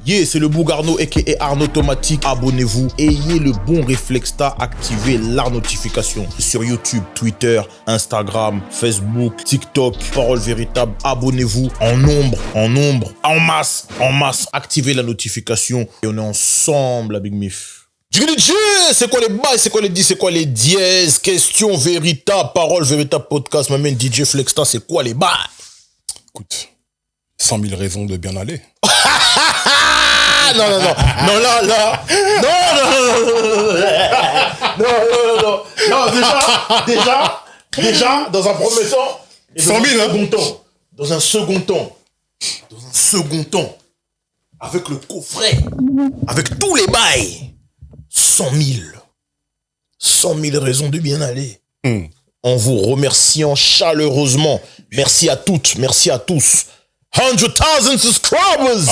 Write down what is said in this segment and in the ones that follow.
Yeah, c'est le Bougarno aka Arnaud Automatique. Abonnez-vous. Ayez le bon réflexe activez la notification sur YouTube, Twitter, Instagram, Facebook, TikTok. Parole véritable. Abonnez-vous en nombre, en masse. Activez la notification et on est ensemble, la Big Mif. C'est quoi les bails, c'est quoi les 10, c'est quoi les dièses, question véritable, parole véritable podcast, m'amène DJ Flexta, c'est quoi les bails? Écoute, 100 000 raisons de bien aller. Non, déjà, dans un premier temps, 100 000, dans un second temps, avec le coffret, avec tous les bails, 100 000 raisons de bien aller. En vous remerciant chaleureusement. Merci à toutes, merci à tous. 100,000 subscribers.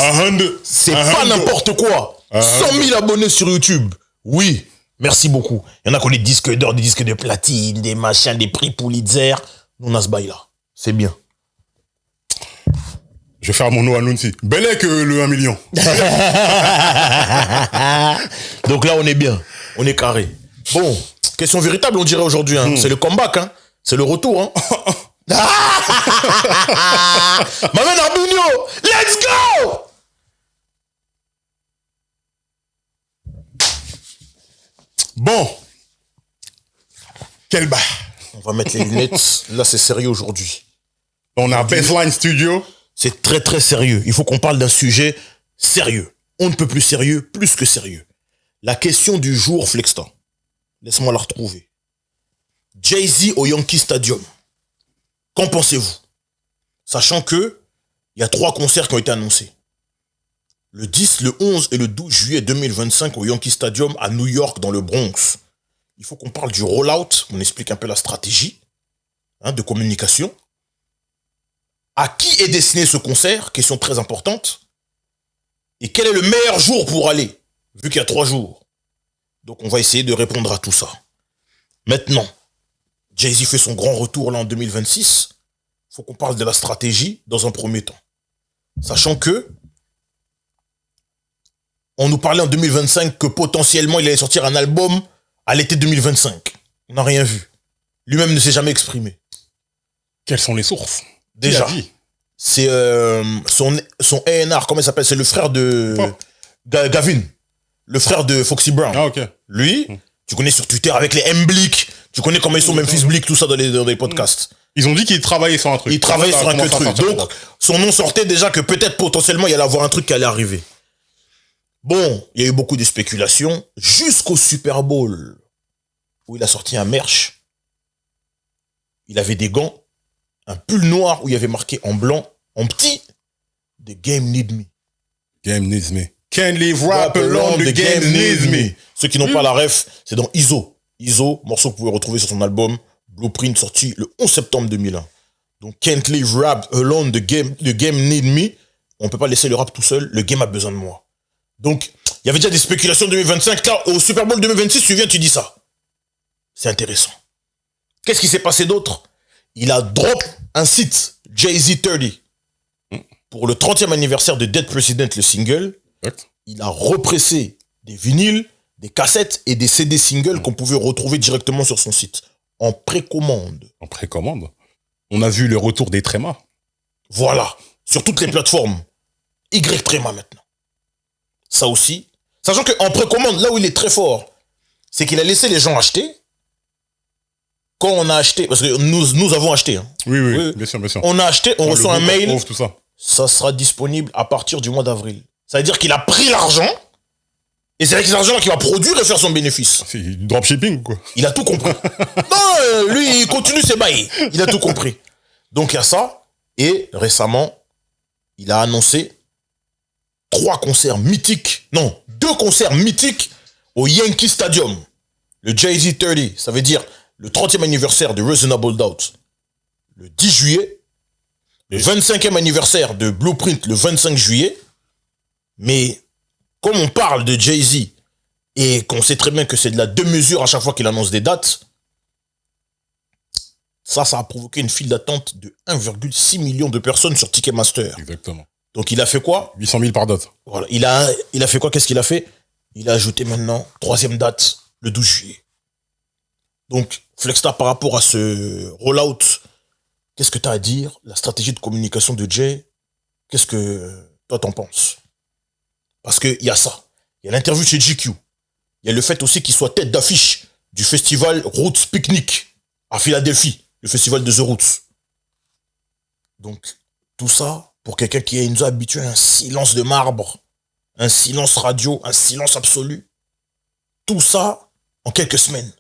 C'est pas n'importe quoi. 100 000 abonnés sur YouTube. Oui, merci beaucoup. Il y en a qui ont des disques d'or, des disques de platine, des machins, des prix Pulitzer. Nous, on a ce bail-là. C'est bien. Je vais faire mon nom à Nunsi. Bel que le 1 million. Donc là, on est bien. On est carré. Bon, question véritable, on dirait aujourd'hui. C'est le comeback. C'est le retour. Maman Arbunio, let's go! Bon. Quel bas. On va mettre les lunettes. Là, c'est sérieux aujourd'hui. On a Baseline Studio. C'est très, très sérieux. Il faut qu'on parle d'un sujet sérieux. On ne peut plus sérieux, plus que sérieux. La question du jour, Flexta. Laisse-moi la retrouver. Jay-Z au Yankee Stadium. Qu'en pensez-vous? Sachant que il y a 3 concerts qui ont été annoncés. Le 10, le 11 et le 12 juillet 2025 au Yankee Stadium à New York, dans le Bronx. Il faut qu'on parle du rollout, on explique un peu la stratégie de communication. À qui est destiné ce concert? Question très importante. Et quel est le meilleur jour pour aller? Vu qu'il y a 3 jours. Donc on va essayer de répondre à tout ça. Maintenant, Jay-Z fait son grand retour là en 2026. Il faut qu'on parle de la stratégie dans un premier temps. Sachant que on nous parlait en 2025 que potentiellement il allait sortir un album à l'été 2025. On n'a rien vu. Lui-même ne s'est jamais exprimé. Quelles sont les sources? Déjà, c'est son A&R, comment il s'appelle? C'est le frère de Gavin, le frère de Foxy Brown. Ah, ok. Lui, tu connais sur Twitter avec les M-Blick, tu connais comment ils sont Memphis Blick, tout ça dans les podcasts. Ils ont dit qu'ils travaillaient sur un truc. Ils travaillaient sur un truc. Donc, son nom sortait déjà que peut-être potentiellement il y allait avoir un truc qui allait arriver. Bon, il y a eu beaucoup de spéculations jusqu'au Super Bowl où il a sorti un merch. Il avait des gants, un pull noir où il y avait marqué en blanc, en petit, The Game Need Me. Game needs me. Can't live rap alone, the game needs me. Ceux qui n'ont pas la ref, c'est dans ISO. ISO, morceau que vous pouvez retrouver sur son album Blueprint, sorti le 11 septembre 2001. Donc, Can't live rap alone, the game need me. On peut pas laisser le rap tout seul, le game a besoin de moi. Donc, il y avait déjà des spéculations 2025. Là, au Super Bowl 2026, tu viens, tu dis ça. C'est intéressant. Qu'est-ce qui s'est passé d'autre? Il a drop un site, Jay-Z 30, pour le 30e anniversaire de Dead President, le single. Il a repressé des vinyles, des cassettes et des CD singles qu'on pouvait retrouver directement sur son site. En précommande. En précommande. On a vu le retour des trémas. Voilà. Sur toutes les plateformes. Y-Tréma maintenant. Ça aussi. Sachant qu'en précommande, là où il est très fort, c'est qu'il a laissé les gens acheter. Quand on a acheté, parce que nous avons acheté. Oui, bien sûr. On a acheté, on reçoit un mail. Tout ça. Ça sera disponible à partir du mois d'avril. Ça veut dire qu'il a pris l'argent, et c'est avec cet argent-là qu'il va produire et faire son bénéfice. C'est du dropshipping, quoi. Il a tout compris. Non, lui, il continue ses bails. Il a tout compris. Donc, il y a ça. Et récemment, il a annoncé 2 concerts mythiques au Yankee Stadium. Le Jay-Z 30, ça veut dire le 30e anniversaire de Reasonable Doubt, le 10 juillet. Le 25e anniversaire de Blueprint, le 25 juillet. Mais comme on parle de Jay-Z et qu'on sait très bien que c'est de la deux-mesure à chaque fois qu'il annonce des dates, ça a provoqué une file d'attente de 1,6 million de personnes sur Ticketmaster. Exactement. Donc il a fait quoi? 800 000 par date. Voilà. Il a fait quoi? Qu'est-ce qu'il a fait? Il a ajouté maintenant, 3e date, le 12 juillet. Donc, Flexstar, par rapport à ce rollout, qu'est-ce que tu as à dire? La stratégie de communication de Jay, qu'est-ce que toi t'en penses? Parce qu'il y a ça. Il y a l'interview chez GQ. Il y a le fait aussi qu'il soit tête d'affiche du festival Roots Picnic à Philadelphie, le festival de The Roots. Donc, tout ça, pour quelqu'un qui nous a habitué à un silence de marbre, un silence radio, un silence absolu, tout ça en quelques semaines.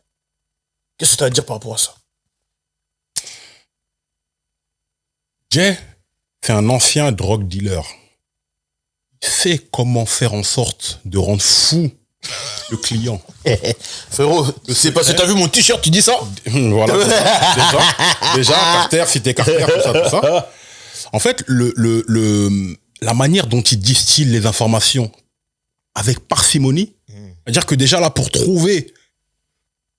Qu'est-ce que tu as à dire par rapport à ça? Jay, c'est un ancien drug dealer. Il sait comment faire en sorte de rendre fou le client. Frérot, c'est parce que t'as vu mon t-shirt, tu dis ça? Voilà. Déjà, Carter, cité Carter, tout ça. En fait, la manière dont il distille les informations avec parcimonie, c'est-à-dire que déjà là, pour trouver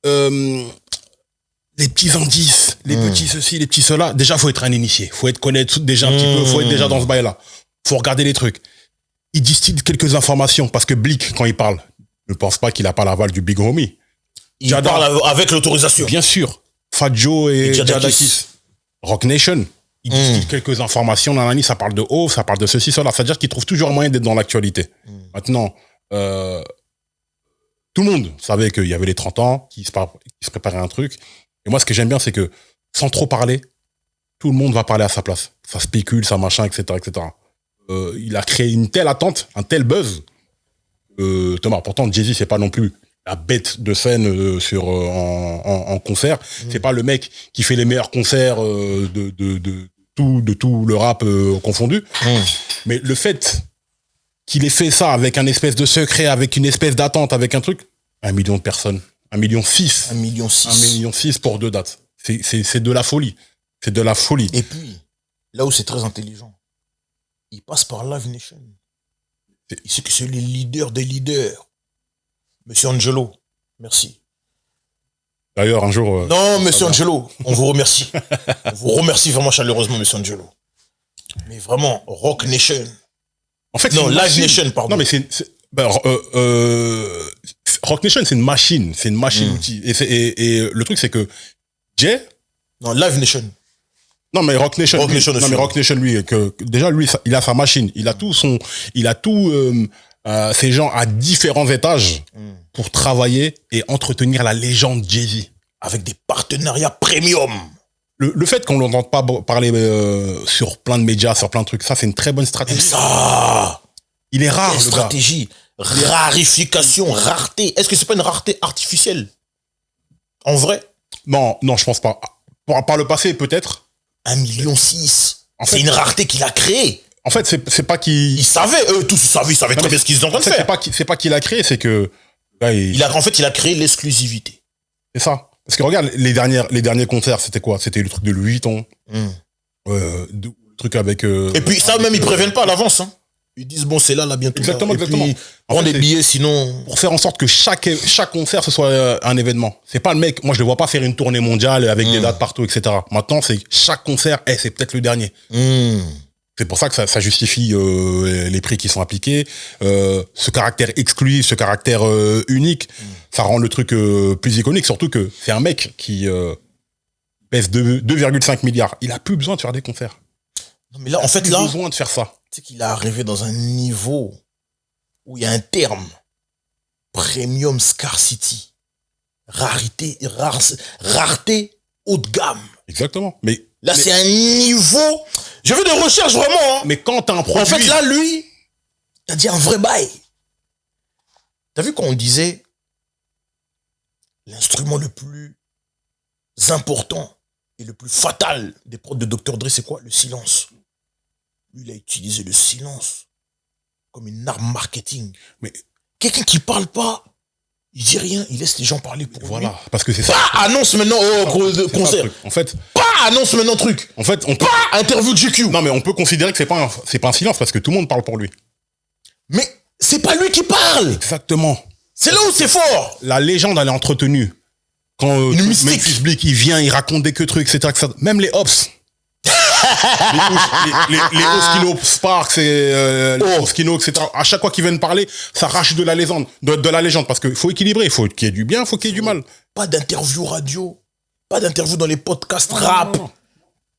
les petits indices, les petits ceci, les petits cela, déjà, faut être un initié. Faut être connaître déjà un petit peu, faut être déjà dans ce bail-là. Faut regarder les trucs. Il distille quelques informations parce que Blick, quand il parle, ne pense pas qu'il a pas l'aval du Big Homie. Il parle avec l'autorisation. Bien sûr. Fat Joe et Jadakis. Rock Nation. Il distille quelques informations. Nanani, ça parle de haut, ça parle de ceci, cela. C'est-à-dire qu'il trouve toujours un moyen d'être dans l'actualité. Maintenant, tout le monde savait qu'il y avait les 30 ans, qu'il se préparait un truc. Et moi, ce que j'aime bien, c'est que sans trop parler, tout le monde va parler à sa place. Ça spécule, ça machin, etc., etc. Il a créé une telle attente, un tel buzz. Thomas, pourtant, Jay-Z, c'est pas non plus la bête de scène en concert. C'est pas le mec qui fait les meilleurs concerts de tout le rap confondu. Mais le fait qu'il ait fait ça avec un espèce de secret, avec une espèce d'attente, avec un truc, 1 million de personnes. 1,6 million. 1,6 million. 1,6 million pour 2 dates. C'est de la folie. C'est de la folie. Et puis, là où c'est très intelligent, il passe par Live Nation. Il sait que c'est les leaders des leaders. Monsieur Angelo, merci. D'ailleurs, un jour... non, monsieur Angelo, on vous remercie. On vous remercie vraiment chaleureusement, monsieur Angelo. Mais vraiment, Rock Nation. En fait, non, Live Nation, pardon. Non, mais Rock Nation, c'est une machine. C'est une machine outil. Et le truc, c'est que Jay... Non, Live Nation. Non, mais Rock Nation, lui, déjà, lui, il a sa machine. Il a tous ces gens à différents étages pour travailler et entretenir la légende Jay-Z. Avec des partenariats premium. Le fait qu'on l'entende pas parler sur plein de médias, sur plein de trucs, ça, c'est une très bonne stratégie. Ça. Il est rare, le gars. Stratégie. Rarification, rareté. Est-ce que c'est pas une rareté artificielle? En vrai? Non, je pense pas. Par le passé, peut-être. 1,6 million. C'est une rareté qu'il a créée. En fait, c'est pas qu'il... Ils savaient, tous ils savaient très bien ce qu'ils étaient en train de faire. C'est pas qu'il a créé, c'est que... Là, il a créé l'exclusivité. C'est ça. Parce que regarde, les derniers concerts, c'était quoi? C'était le truc de Louis Vuitton. Le truc avec... et puis ça, même, ils préviennent pas à l'avance. Hein. Ils disent, bon, c'est là bientôt. Exactement. Puis, prends des billets, sinon... Pour faire en sorte que chaque concert, ce soit un événement. C'est pas le mec... Moi, je le vois pas faire une tournée mondiale avec des dates partout, etc. Maintenant, c'est chaque concert, c'est peut-être le dernier. C'est pour ça que ça justifie les prix qui sont appliqués. Ce caractère exclusif, ce caractère unique, ça rend le truc plus iconique. Surtout que c'est un mec qui pèse 2,5 milliards. Il a plus besoin de faire des concerts. Non, mais là, en fait, il a plus besoin de faire ça. Tu sais qu'il est arrivé dans un niveau où il y a un terme. Premium scarcity. Rareté haut de gamme. Exactement. Mais c'est un niveau... Je fais des recherches vraiment. Hein. Mais quand t'as un produit... En fait, là, lui, il a dit un vrai bail. T'as vu quand on disait l'instrument le plus important et le plus fatal des prods de Dr. Dre, c'est quoi? Le silence. Lui, il a utilisé le silence comme une arme marketing. Mais quelqu'un qui parle pas, il dit rien, il laisse les gens parler pour voilà, lui. Parce que c'est ça. Pas annonce maintenant au concert. En fait, pas annonce maintenant truc. En fait, on peut... Pas interview de GQ. Non, mais on peut considérer que c'est pas un silence parce que tout le monde parle pour lui. Mais c'est pas lui qui parle. Exactement. C'est là où c'est fort. La légende, elle est entretenue. Quand Memphis Bleak, il vient, il raconte des trucs, etc. Même les Hops. les Oskino Sparks et les Oskino, etc. À chaque fois qu'ils viennent parler, ça arrache de la légende, de la légende. Parce qu'il faut équilibrer. Il faut qu'il y ait du bien, il faut qu'il y ait du mal. Pas d'interview radio. Pas d'interview dans les podcasts rap.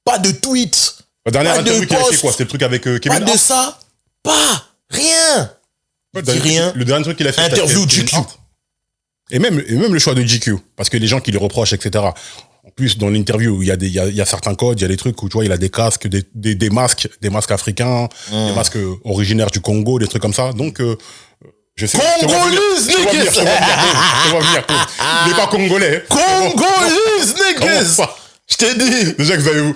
Pas de tweets. La dernière pas interview de qu'il a fait post. quoi? C'était le truc avec Kevin Pas Hart. de ça. Pas. Rien. Il dit rien. Le dernier truc qu'il a fait, Interview c'était Kevin GQ. Hart. Et même le choix de GQ. Parce que les gens qui le reprochent, etc. En plus, dans l'interview, il y a certains codes, il y a des trucs où tu vois, il a des casques, des masques africains, des masques originaires du Congo, des trucs comme ça. Donc, je sais. Congolese, niggas! Je vois venir. Il n'est pas congolais. Congolese, niggas! Je t'ai dit. Déjà que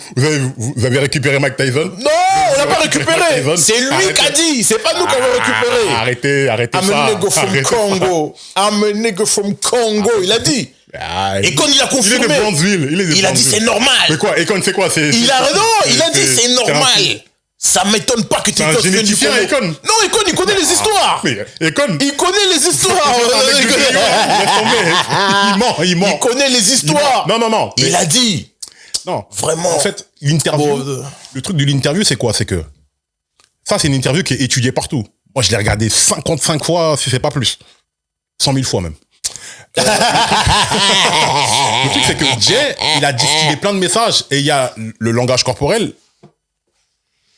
vous avez récupéré Mike Tyson. Non, on l'a pas récupéré. C'est lui qui a dit. C'est pas nous qui avons récupéré. Arrêtez I'm ça. a nigga from Congo. I'm a nigga from Congo. Il a dit. Et quand il a confirmé, il est de Brownsville. il a dit c'est normal. Mais quoi? Econ, c'est quoi? Il a dit c'est normal. Ça m'étonne pas que tu C'est un généticien, Econ. Non, Econ, il connaît les histoires. Mais Econ. Il connaît les histoires. Il ment. Il connaît les histoires. Non. Il a dit. Non. Vraiment. En fait, l'interview, le truc de l'interview, c'est quoi? C'est que ça, c'est une interview qui est étudiée partout. Moi, je l'ai regardée 55 fois, si c'est pas plus. 100 000 fois même. Le truc, c'est que Jay, il a distillé plein de messages et il y a le langage corporel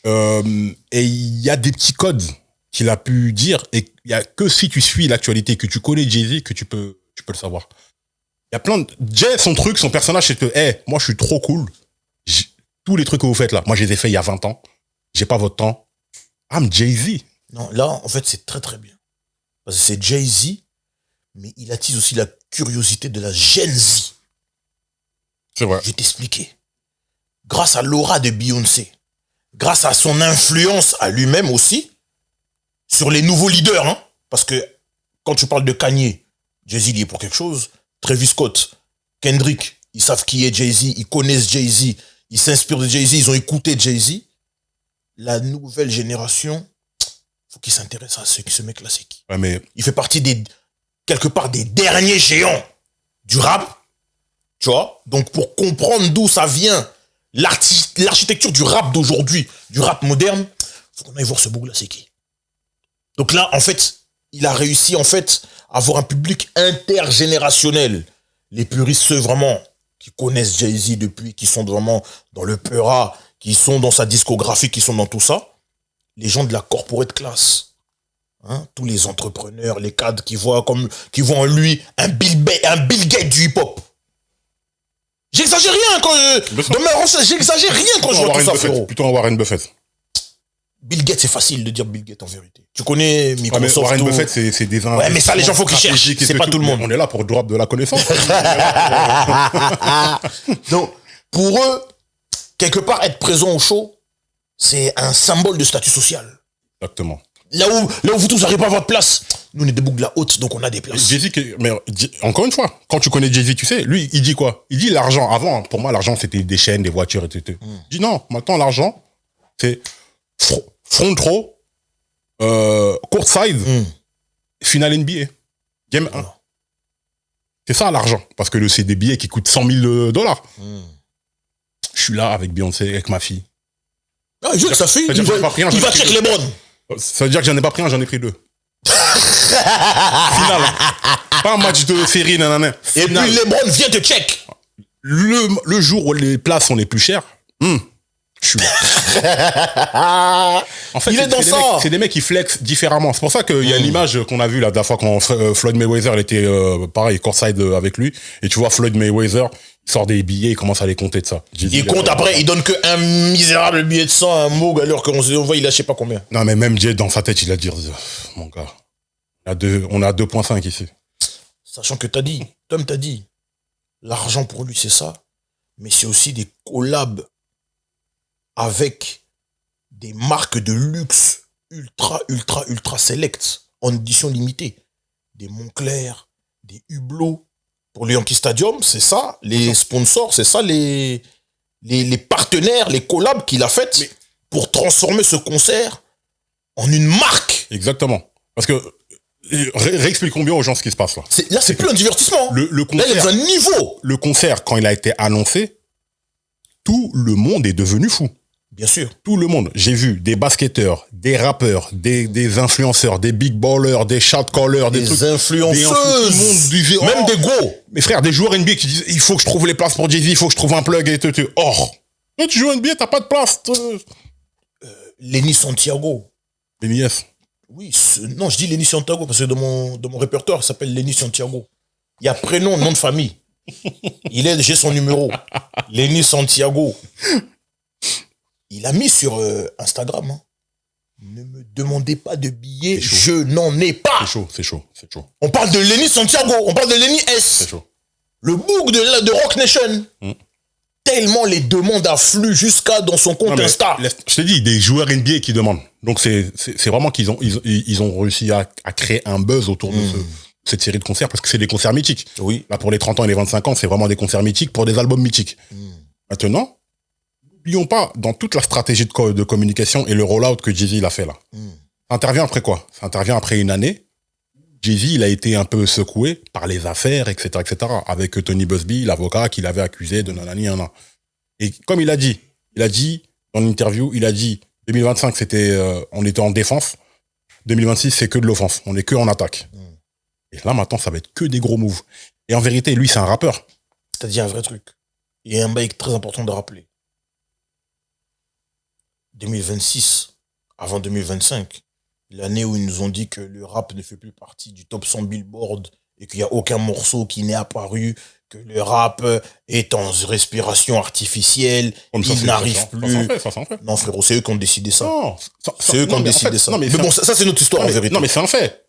et il y a des petits codes qu'il a pu dire et il y a que si tu suis l'actualité, que tu connais Jay-Z, que tu peux le savoir. Il y a plein de... Jay, son personnage, c'est que, moi, je suis trop cool. Tous les trucs que vous faites là, moi, je les ai faits il y a 20 ans. J'ai pas votre temps. I'm Jay-Z. Non, là, en fait, c'est très, très bien. Parce que c'est Jay-Z, mais il attise aussi la curiosité de la Gen Z. C'est vrai. Je vais t'expliquer. Grâce à l'aura de Beyoncé, grâce à son influence à lui-même aussi, sur les nouveaux leaders, hein, parce que quand tu parles de Kanye, Jay-Z, il y est pour quelque chose. Travis Scott, Kendrick, ils savent qui est Jay-Z, ils connaissent Jay-Z, ils s'inspirent de Jay-Z, ils ont écouté Jay-Z. La nouvelle génération, faut qu'ils s'intéressent à ce mec-là, c'est qui. Ouais, mais... Il fait partie quelque part des derniers géants du rap, tu vois. Donc pour comprendre d'où ça vient, l'architecture du rap d'aujourd'hui, du rap moderne, faut qu'on aille voir ce bouc-là, c'est qui. Donc là, en fait, il a réussi, en fait, à avoir un public intergénérationnel. Les puristes, ceux vraiment qui connaissent Jay-Z depuis, qui sont vraiment dans le Peura, qui sont dans sa discographie, qui sont dans tout ça. Les gens de la corporate class. Hein, tous les entrepreneurs, les cadres qui voient en lui un Bill Gates du hip-hop. J'exagère rien quand j'exagère rien quand je vois tout ça, frérot. Plutôt un Warren Buffett. Bill Gates, c'est facile de dire Bill Gates en vérité. Tu connais Microsoft. Warren Buffett, c'est des... Ouais, mais ça, les gens, faut qu'ils cherchent. C'est pas tout le monde. On est là pour drop de la connaissance. Donc, pour eux, quelque part, être présent au show, c'est un symbole de statut social. Exactement. Là où vous tous n'arrivez pas à votre place, nous, on est des boucs de la haute, donc on a des places. Jay-Z, mais encore une fois, quand tu connais Jay-Z, tu sais, lui, il dit quoi? Il dit l'argent. Avant, pour moi, l'argent, c'était des chaînes, des voitures, etc. Il dit non, maintenant, l'argent, c'est front row, courtside, finale NBA, game 1. C'est ça l'argent, parce que c'est des billets qui coûtent $100 000. Je suis là avec Beyoncé, avec ma fille. Ah, juste ça fait. Il va check les bonnes. Ça veut dire que j'en ai pas pris un, j'en ai pris 2. Finale. Pas un match de série, nanana. Et puis LeBron vient te check. Le jour où les places sont les plus chères, je suis là. En fait, c'est des mecs qui flexent différemment. C'est pour ça qu'il y a l'image qu'on a vue la dernière fois quand Floyd Mayweather il était pareil, courtside avec lui. Et tu vois Floyd Mayweather, il sort des billets, il commence à les compter de ça. Il compte après, il donne que un misérable billet de 100 à un Moog alors qu'on voit il a je sais pas combien. Non mais même Jay dans sa tête il a dit mon gars, on a 2.5 ici. Sachant que Tom t'a dit, l'argent pour lui c'est ça, mais c'est aussi des collabs avec des marques de luxe ultra select en édition limitée. Des Moncler, des Hublot. Pour le Yankee Stadium, c'est ça. Les sponsors, c'est ça. Les partenaires, les collabs qu'il a faites pour transformer ce concert en une marque. Exactement. Parce que, réexpliquons bien aux gens ce qui se passe là. Là, c'est plus un divertissement. Le concert, là, il y a un niveau. Le concert, quand il a été annoncé, tout le monde est devenu fou. Bien sûr. Tout le monde. J'ai vu des basketteurs, des rappeurs, des influenceurs, des big ballers, des shot callers, des trucs, influenceuses. tout le monde disait, Même des gros. Mes frères, des joueurs NBA qui disent, il faut que je trouve les places pour Jay-Z, il faut que je trouve un plug et tout. Or, toi, tu joues NBA, t'as pas de place. Lenny Santiago. Lenny S. Oui, non, je dis Lenny Santiago parce que dans mon répertoire, il s'appelle Lenny Santiago. Il y a prénom, nom de famille. J'ai son numéro. Lenny Santiago. Il a mis sur Instagram. Hein. Ne me demandez pas de billets, je n'en ai pas. C'est chaud. On parle de Lenny Santiago, on parle de Lenny S. C'est chaud. Le book de Rock Nation. Tellement les demandes affluent jusqu'à dans son compte Insta. Je te dis, des joueurs NBA qui demandent. Donc c'est vraiment qu'ils ont réussi à créer un buzz autour de cette série de concerts parce que c'est des concerts mythiques. Oui. Là, pour les 30 ans et les 25 ans, c'est vraiment des concerts mythiques pour des albums mythiques. Maintenant, n'oublions pas, dans toute la stratégie de communication et le rollout que Jay-Z a fait là. Ça intervient après quoi? Ça intervient après une année. Jay-Z, il a été un peu secoué par les affaires, etc., avec Tony Busby, l'avocat qui l'avait accusé de nanani, nanana. Et comme il a dit dans l'interview, 2025, on était en défense. 2026, c'est que de l'offense. On est que en attaque. Et là, maintenant, ça va être que des gros moves. Et en vérité, lui, c'est un rappeur. T'as dit un vrai truc. Il y a un bail très important de rappeler. 2026, avant 2025, l'année où ils nous ont dit que le rap ne fait plus partie du top 100 Billboard et qu'il n'y a aucun morceau qui n'est apparu, que le rap est en respiration artificielle, il n'arrive plus. Ça s'en fait. Non, frérot, c'est eux qui ont décidé ça. Non, c'est eux qui ont décidé ça. Non, mais bon, ça c'est notre histoire en vérité. Non, mais c'est un fait.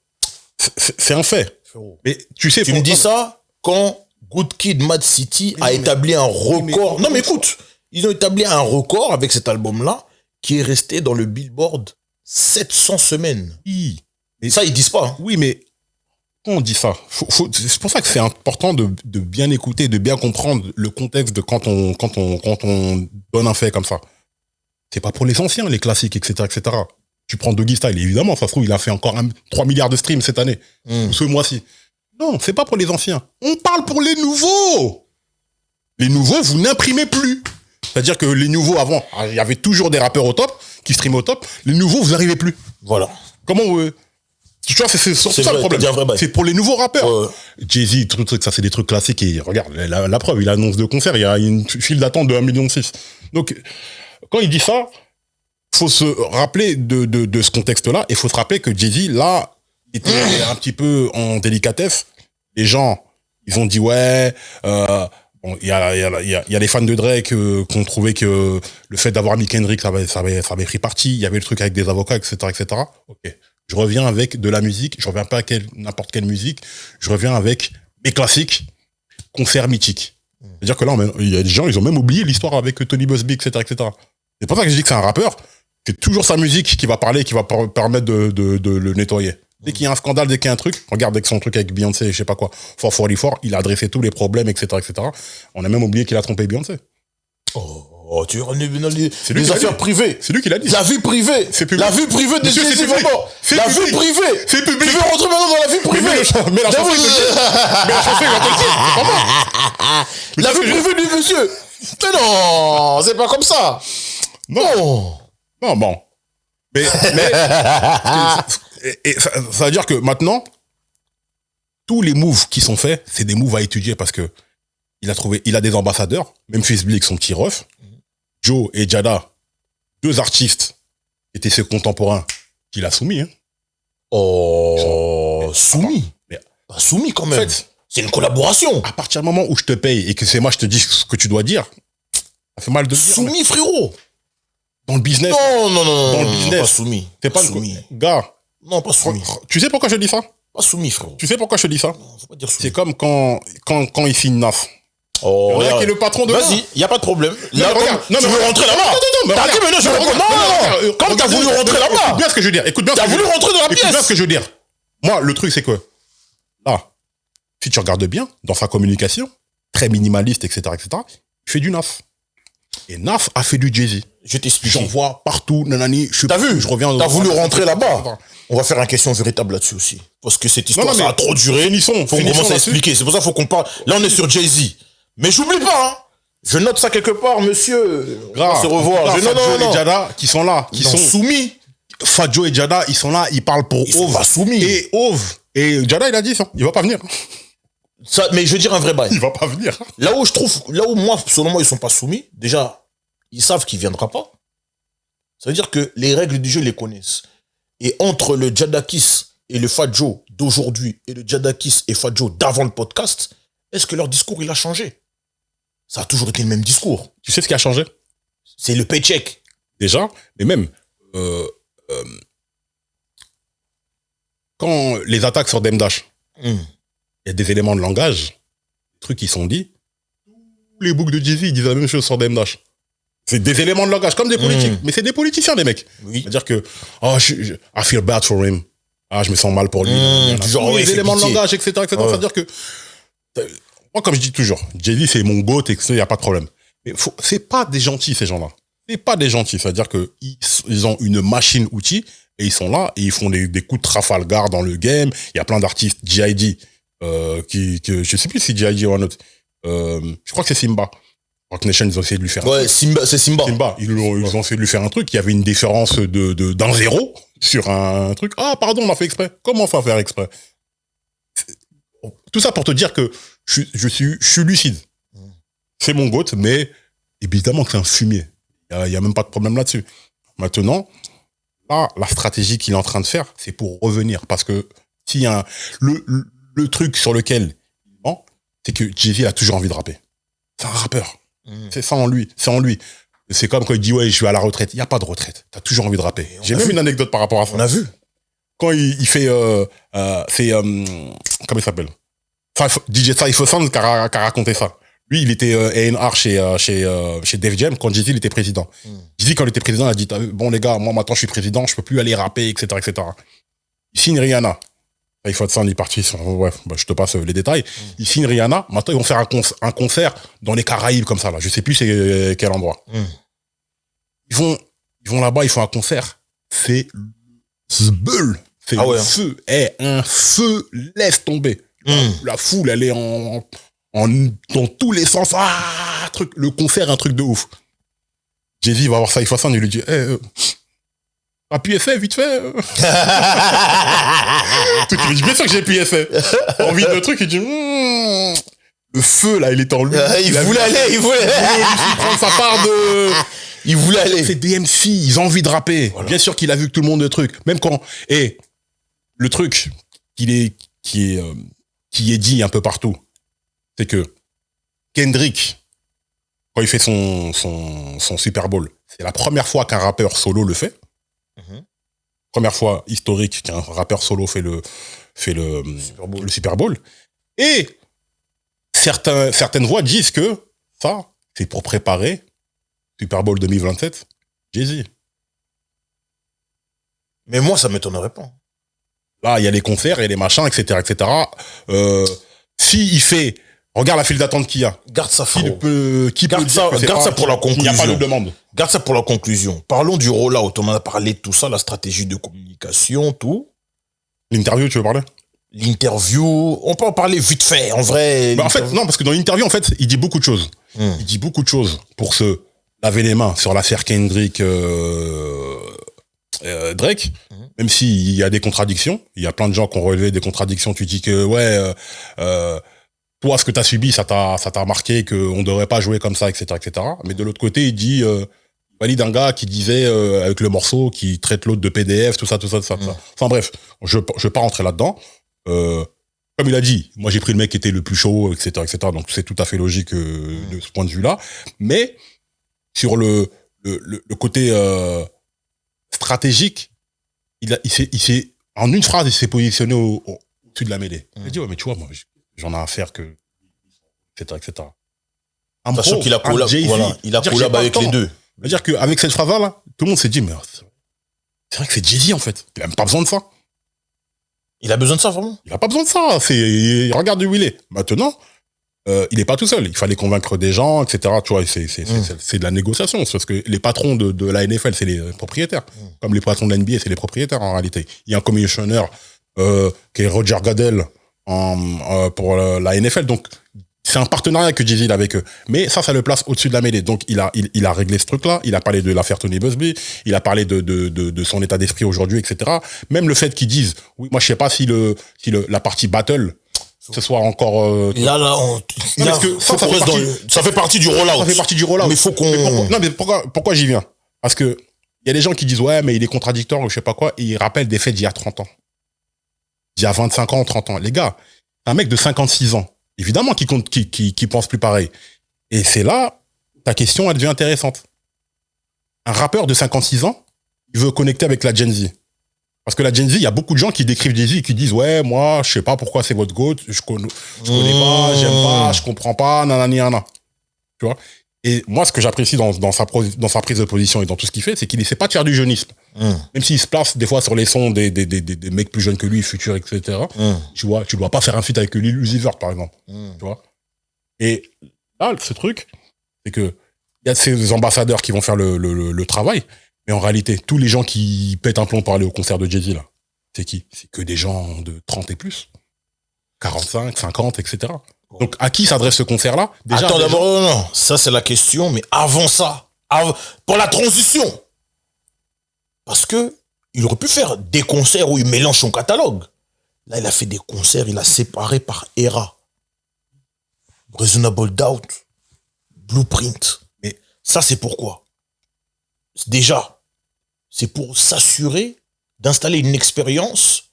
C'est un fait. Frérot. Mais tu sais, tu me dis ça quand Good Kid, Mad City a établi un record. Non, mais écoute, ils ont établi un record avec cet album-là qui est resté dans le Billboard 700 semaines. Oui. Et ça, ils disent pas. Hein. Oui, mais quand on dit ça, c'est pour ça que c'est important de bien écouter, de bien comprendre le contexte de quand on donne un fait comme ça. C'est pas pour les anciens, les classiques, etc. Tu prends Doggy Style, évidemment, ça se trouve, il a fait encore 3 milliards de streams cette année, ou ce mois-ci. Non, c'est pas pour les anciens. On parle pour les nouveaux. Les nouveaux, vous n'imprimez plus. C'est-à-dire que les nouveaux, avant, il y avait toujours des rappeurs au top, qui streamaient au top. Les nouveaux, vous n'arrivez plus. Voilà. Comment tu vois, c'est ça le problème. C'est pour les nouveaux rappeurs. Jay-Z, ça, c'est des trucs classiques. Et regarde, la preuve, il annonce de concert, il y a une file d'attente de 1,6 million. Donc, quand il dit ça, faut se rappeler de ce contexte-là. Et faut se rappeler que Jay-Z, là, était un petit peu en délicatesse. Les gens, ils ont dit, ouais, bon, il y a les fans de Drake qui ont trouvé que le fait d'avoir mis Kendrick, ça avait pris parti. Il y avait le truc avec des avocats, etc. Ok. Je reviens avec de la musique. Je reviens pas avec n'importe quelle musique. Je reviens avec mes classiques, concerts mythiques. C'est-à-dire que là, il y a des gens, ils ont même oublié l'histoire avec Tony Busby, etc. C'est pour ça que je dis que c'est un rappeur. C'est toujours sa musique qui va parler, qui va permettre de le nettoyer. Dès qu'il y a un scandale, dès qu'il y a un truc, regarde avec son truc avec Beyoncé, je sais pas quoi, 444, il a adressé tous les problèmes, etc. On a même oublié qu'il a trompé Beyoncé. Oh, tu es dans les affaires privées. C'est lui qui l'a dit. La vie privée. C'est public. La vie privée de Jay-Z, vraiment. La vie privée. C'est public. Tu veux rentrer maintenant dans la vie privée. Mais la chanson, il va te le dire. La vie privée du monsieur. Mais non, c'est pas comme ça. Non, bon. Mais ça veut dire que maintenant, tous les moves qui sont faits, c'est des moves à étudier parce que il a des ambassadeurs, Memphis Bleek, son petit ref, Joe et Jada, 2 artistes qui étaient ses contemporains qu'il a soumis. Hein. Soumis. Pas soumis quand même. En fait, c'est une collaboration. À partir du moment où je te paye et que c'est moi je te dis ce que tu dois dire, ça fait mal de le dire. Soumis, frérot. Dans le business. Non. Dans le business. Pas soumis. T'es pas soumis. Gars. Non, pas soumis. Tu sais pourquoi je dis ça? Pas soumis, frérot. Tu sais pourquoi je dis ça? Non, faut pas dire soumis. C'est comme quand il signe NAF. Regarde. Qui est le patron de Vas-y, y a pas de problème. Là, regarde, tu veux rentrer là-bas. T'as dit maintenant je réponds. Non. Comme t'as voulu rentrer là-bas. Écoute bien ce que je veux dire. T'as voulu rentrer dans la pièce. Écoute bien ce que je veux dire. Moi, le truc c'est que là, si tu regardes bien dans sa communication, très minimaliste, etc., il fait du NAF. Et NAF a fait du Jay-Z. Je t'explique. J'en vois partout, nanani. T'as vu? Je reviens. T'as voulu rentrer là-bas. On va faire une question véritable là-dessus aussi. Parce que cette histoire, ça a trop duré. Faut qu'on commence à expliquer. C'est pour ça qu'il faut qu'on parle. Là, on est sur Jay-Z. Mais j'oublie pas, hein. Je note ça quelque part, monsieur. On va Grave. se revoir. Non. Et Jada qui sont là, qui sont soumis. Fadjo et Jada, ils sont là, ils parlent pour Ils sont Ove. pas soumis. Et Ove. Et Jada, il a dit ça. Il va pas venir. Ça, mais je veux dire un vrai bail. Il va pas venir. Là où moi, selon moi, ils sont pas soumis, déjà, ils savent qu'il viendra pas. Ça veut dire que les règles du jeu, ils les connaissent. Et entre le Jadakis et le Fadjo d'aujourd'hui et le Jadakis et Fadjo d'avant le podcast, est-ce que leur discours, il a changé? Ça a toujours été le même discours. Tu sais ce qui a changé? C'est le paycheck. Déjà, mais même quand les attaques sur Demdash, il y a des éléments de langage, des trucs qui sont dits. Les boucs de Jay-Z, ils disent la même chose sur Demdash. C'est des éléments de langage, comme des politiques. Mais c'est des politiciens, les mecs. Oui. C'est-à-dire que, I feel bad for him. Ah, je me sens mal pour lui. Du genre, ouais, les éléments de pitié. langage, etc. Ouais. C'est-à-dire que, moi, comme je dis toujours, Jay-Z, c'est mon goat et il n'y a pas de problème. Mais c'est pas des gentils, ces gens-là. C'est pas des gentils. C'est-à-dire que ils ont une machine outil et ils sont là et ils font des coups de Trafalgar dans le game. Il y a plein d'artistes, G.I.D., je sais plus si G.I.D. ou un autre. Je crois que c'est Simba. Rock Nation, ils ont essayé de lui faire Ouais, c'est Simba. Simba, ils ont essayé de lui faire un truc. Il y avait une différence d'un zéro sur un truc. Ah, pardon, on a fait exprès. Comment on fait faire exprès? Tout ça pour te dire que je suis lucide. C'est mon goat, mais évidemment que c'est un fumier. Il y a même pas de problème là-dessus. Maintenant, là, la stratégie qu'il est en train de faire, c'est pour revenir. Parce que s'il y a le truc sur lequel il ment, c'est que Jay-Z a toujours envie de rapper. C'est un rappeur. C'est ça en lui. C'est en lui. C'est comme quand il dit, ouais, je vais à la retraite. Il n'y a pas de retraite. T'as toujours envie de rapper. J'ai même une anecdote par rapport à ça. On a vu. Quand il fait, comment il s'appelle? DJ Cypher Sound qui a raconté ça. Lui, il était A&R chez Def Jam quand Jay-Z il était président. Jay-Z, quand il était président, il a dit, bon les gars, moi maintenant je suis président, je peux plus aller rapper, etc., etc. Il signe Rihanna. Cypher Sound, il est parti sur, ouais, bah, je te passe les détails. Il signe Rihanna. Maintenant, ils vont faire un concert dans les Caraïbes comme ça, là. Je sais plus c'est quel endroit. Ils vont là-bas, ils font un concert. C'est zbeul. C'est Ah ouais, un feu. Un feu, laisse tomber. La foule, elle est dans tous les sens. Ah, le concert, un truc de ouf. Jay-Z va voir Cypher Sound, il lui dit, appuie essai, vite fait. Il dit, bien sûr que j'ai appuyé essai. Envie de truc, il dit, le feu, là, il est en lui. Il voulait prendre sa part de... Il voulait aller. C'est des MC, ils ont envie de rapper. Voilà. Bien sûr qu'il a vu que tout le monde le truc. Même quand... Et le truc qui est dit un peu partout, c'est que Kendrick, quand il fait son Super Bowl, c'est la première fois qu'un rappeur solo le fait. Première fois historique qu'un rappeur solo fait le Super Bowl. Et certaines voix disent que ça, c'est pour préparer Super Bowl 2027, Jay-Z. Mais moi, ça m'étonnerait pas. Là, il y a les concerts, il y a les machins, etc., etc. S'il fait... Regarde la file d'attente qu'il y a. Garde ça, frérot. Garde ça pour la conclusion. Il n'y a pas de demande. Garde ça pour la conclusion. Parlons du rollout. On en a parlé de tout ça, la stratégie de communication, tout. L'interview, tu veux parler? L'interview, on peut en parler vite fait, en vrai. Bah en fait, non, parce que dans l'interview, en fait, il dit beaucoup de choses. Il dit beaucoup de choses pour se laver les mains sur l'affaire Kendrick Drake, même s'il y a des contradictions. Il y a plein de gens qui ont relevé des contradictions. Tu dis que, ouais, toi, ce que tu as subi, ça t'a marqué, qu'on ne devrait pas jouer comme ça, etc., etc. Mais de l'autre côté, il dit, valide un gars qui disait, avec le morceau, qui traite l'autre de PDF, tout ça. Enfin bref, je vais pas rentrer là-dedans. Comme il a dit, moi j'ai pris le mec qui était le plus chaud, etc., etc. Donc c'est tout à fait logique de ce point de vue-là. Mais sur le côté stratégique, il s'est en une phrase, il s'est positionné au-dessus de la mêlée. Il a dit, ouais, mais tu vois, moi, j'en ai affaire que, etc., etc. Sachant qu'il a collab avec les deux. C'est-à-dire qu'avec cette phrase-là, tout le monde s'est dit, mais c'est vrai que c'est Jay-Z, en fait. Il n'a même pas besoin de ça. Il a besoin de ça, vraiment? Il n'a pas besoin de ça. Regarde où il est. Maintenant, il n'est pas tout seul. Il fallait convaincre des gens, etc. Tu vois, c'est de la négociation. Parce que les patrons de la NFL, c'est les propriétaires. Comme les patrons de la NBA, c'est les propriétaires, en réalité. Il y a un commissionnaire qui est Roger Goodell pour la NFL. Donc, C'est un partenariat que Jay-Z a avec eux. Mais ça le place au-dessus de la mêlée. Donc, il a réglé ce truc-là. Il a parlé de l'affaire Tony Busby. Il a parlé de son état d'esprit aujourd'hui, etc. Même le fait qu'ils disent, oui, moi, je sais pas si la partie battle, ce soit encore, parce que ça fait partie du rollout. Ça fait partie du rollout. Mais faut qu'on... Mais pourquoi j'y viens? Parce que, il y a des gens qui disent, ouais, mais il est contradictoire ou je sais pas quoi, et ils rappellent des faits d'il y a 30 ans. D'il y a 25 ans, 30 ans. Les gars, un mec de 56 ans, évidemment qui pense plus pareil. Et c'est là, ta question, elle devient intéressante. Un rappeur de 56 ans, il veut connecter avec la Gen Z. Parce que la Gen Z, il y a beaucoup de gens qui décrivent Jay-Z et qui disent, ouais, moi, je sais pas pourquoi c'est votre goat, je connais pas, j'aime pas, je comprends pas, nanani, nanana. Tu vois? Et moi, ce que j'apprécie dans sa prise de position et dans tout ce qu'il fait, c'est qu'il essaie pas de faire du jeunisme. Même s'il se place des fois sur les sons des mecs plus jeunes que lui, futurs, etc. Tu vois, tu dois pas faire un feat avec Lil Uzi Vert, par exemple. Tu vois. Et là, ce truc, c'est que il y a ces ambassadeurs qui vont faire le travail, mais en réalité, tous les gens qui pètent un plomb pour aller au concert de Jay-Z, là, c'est qui? C'est que des gens de 30 et plus. 45, 50, etc. Donc, à qui s'adresse ce concert-là? Déjà, attends, d'abord, non, ça c'est la question, mais avant ça, pour la transition, parce que il aurait pu faire des concerts où il mélange son catalogue. Là, il a fait des concerts, il a séparé par era. Reasonable Doubt, Blueprint. Mais ça, c'est pourquoi? Déjà, c'est pour s'assurer d'installer une expérience.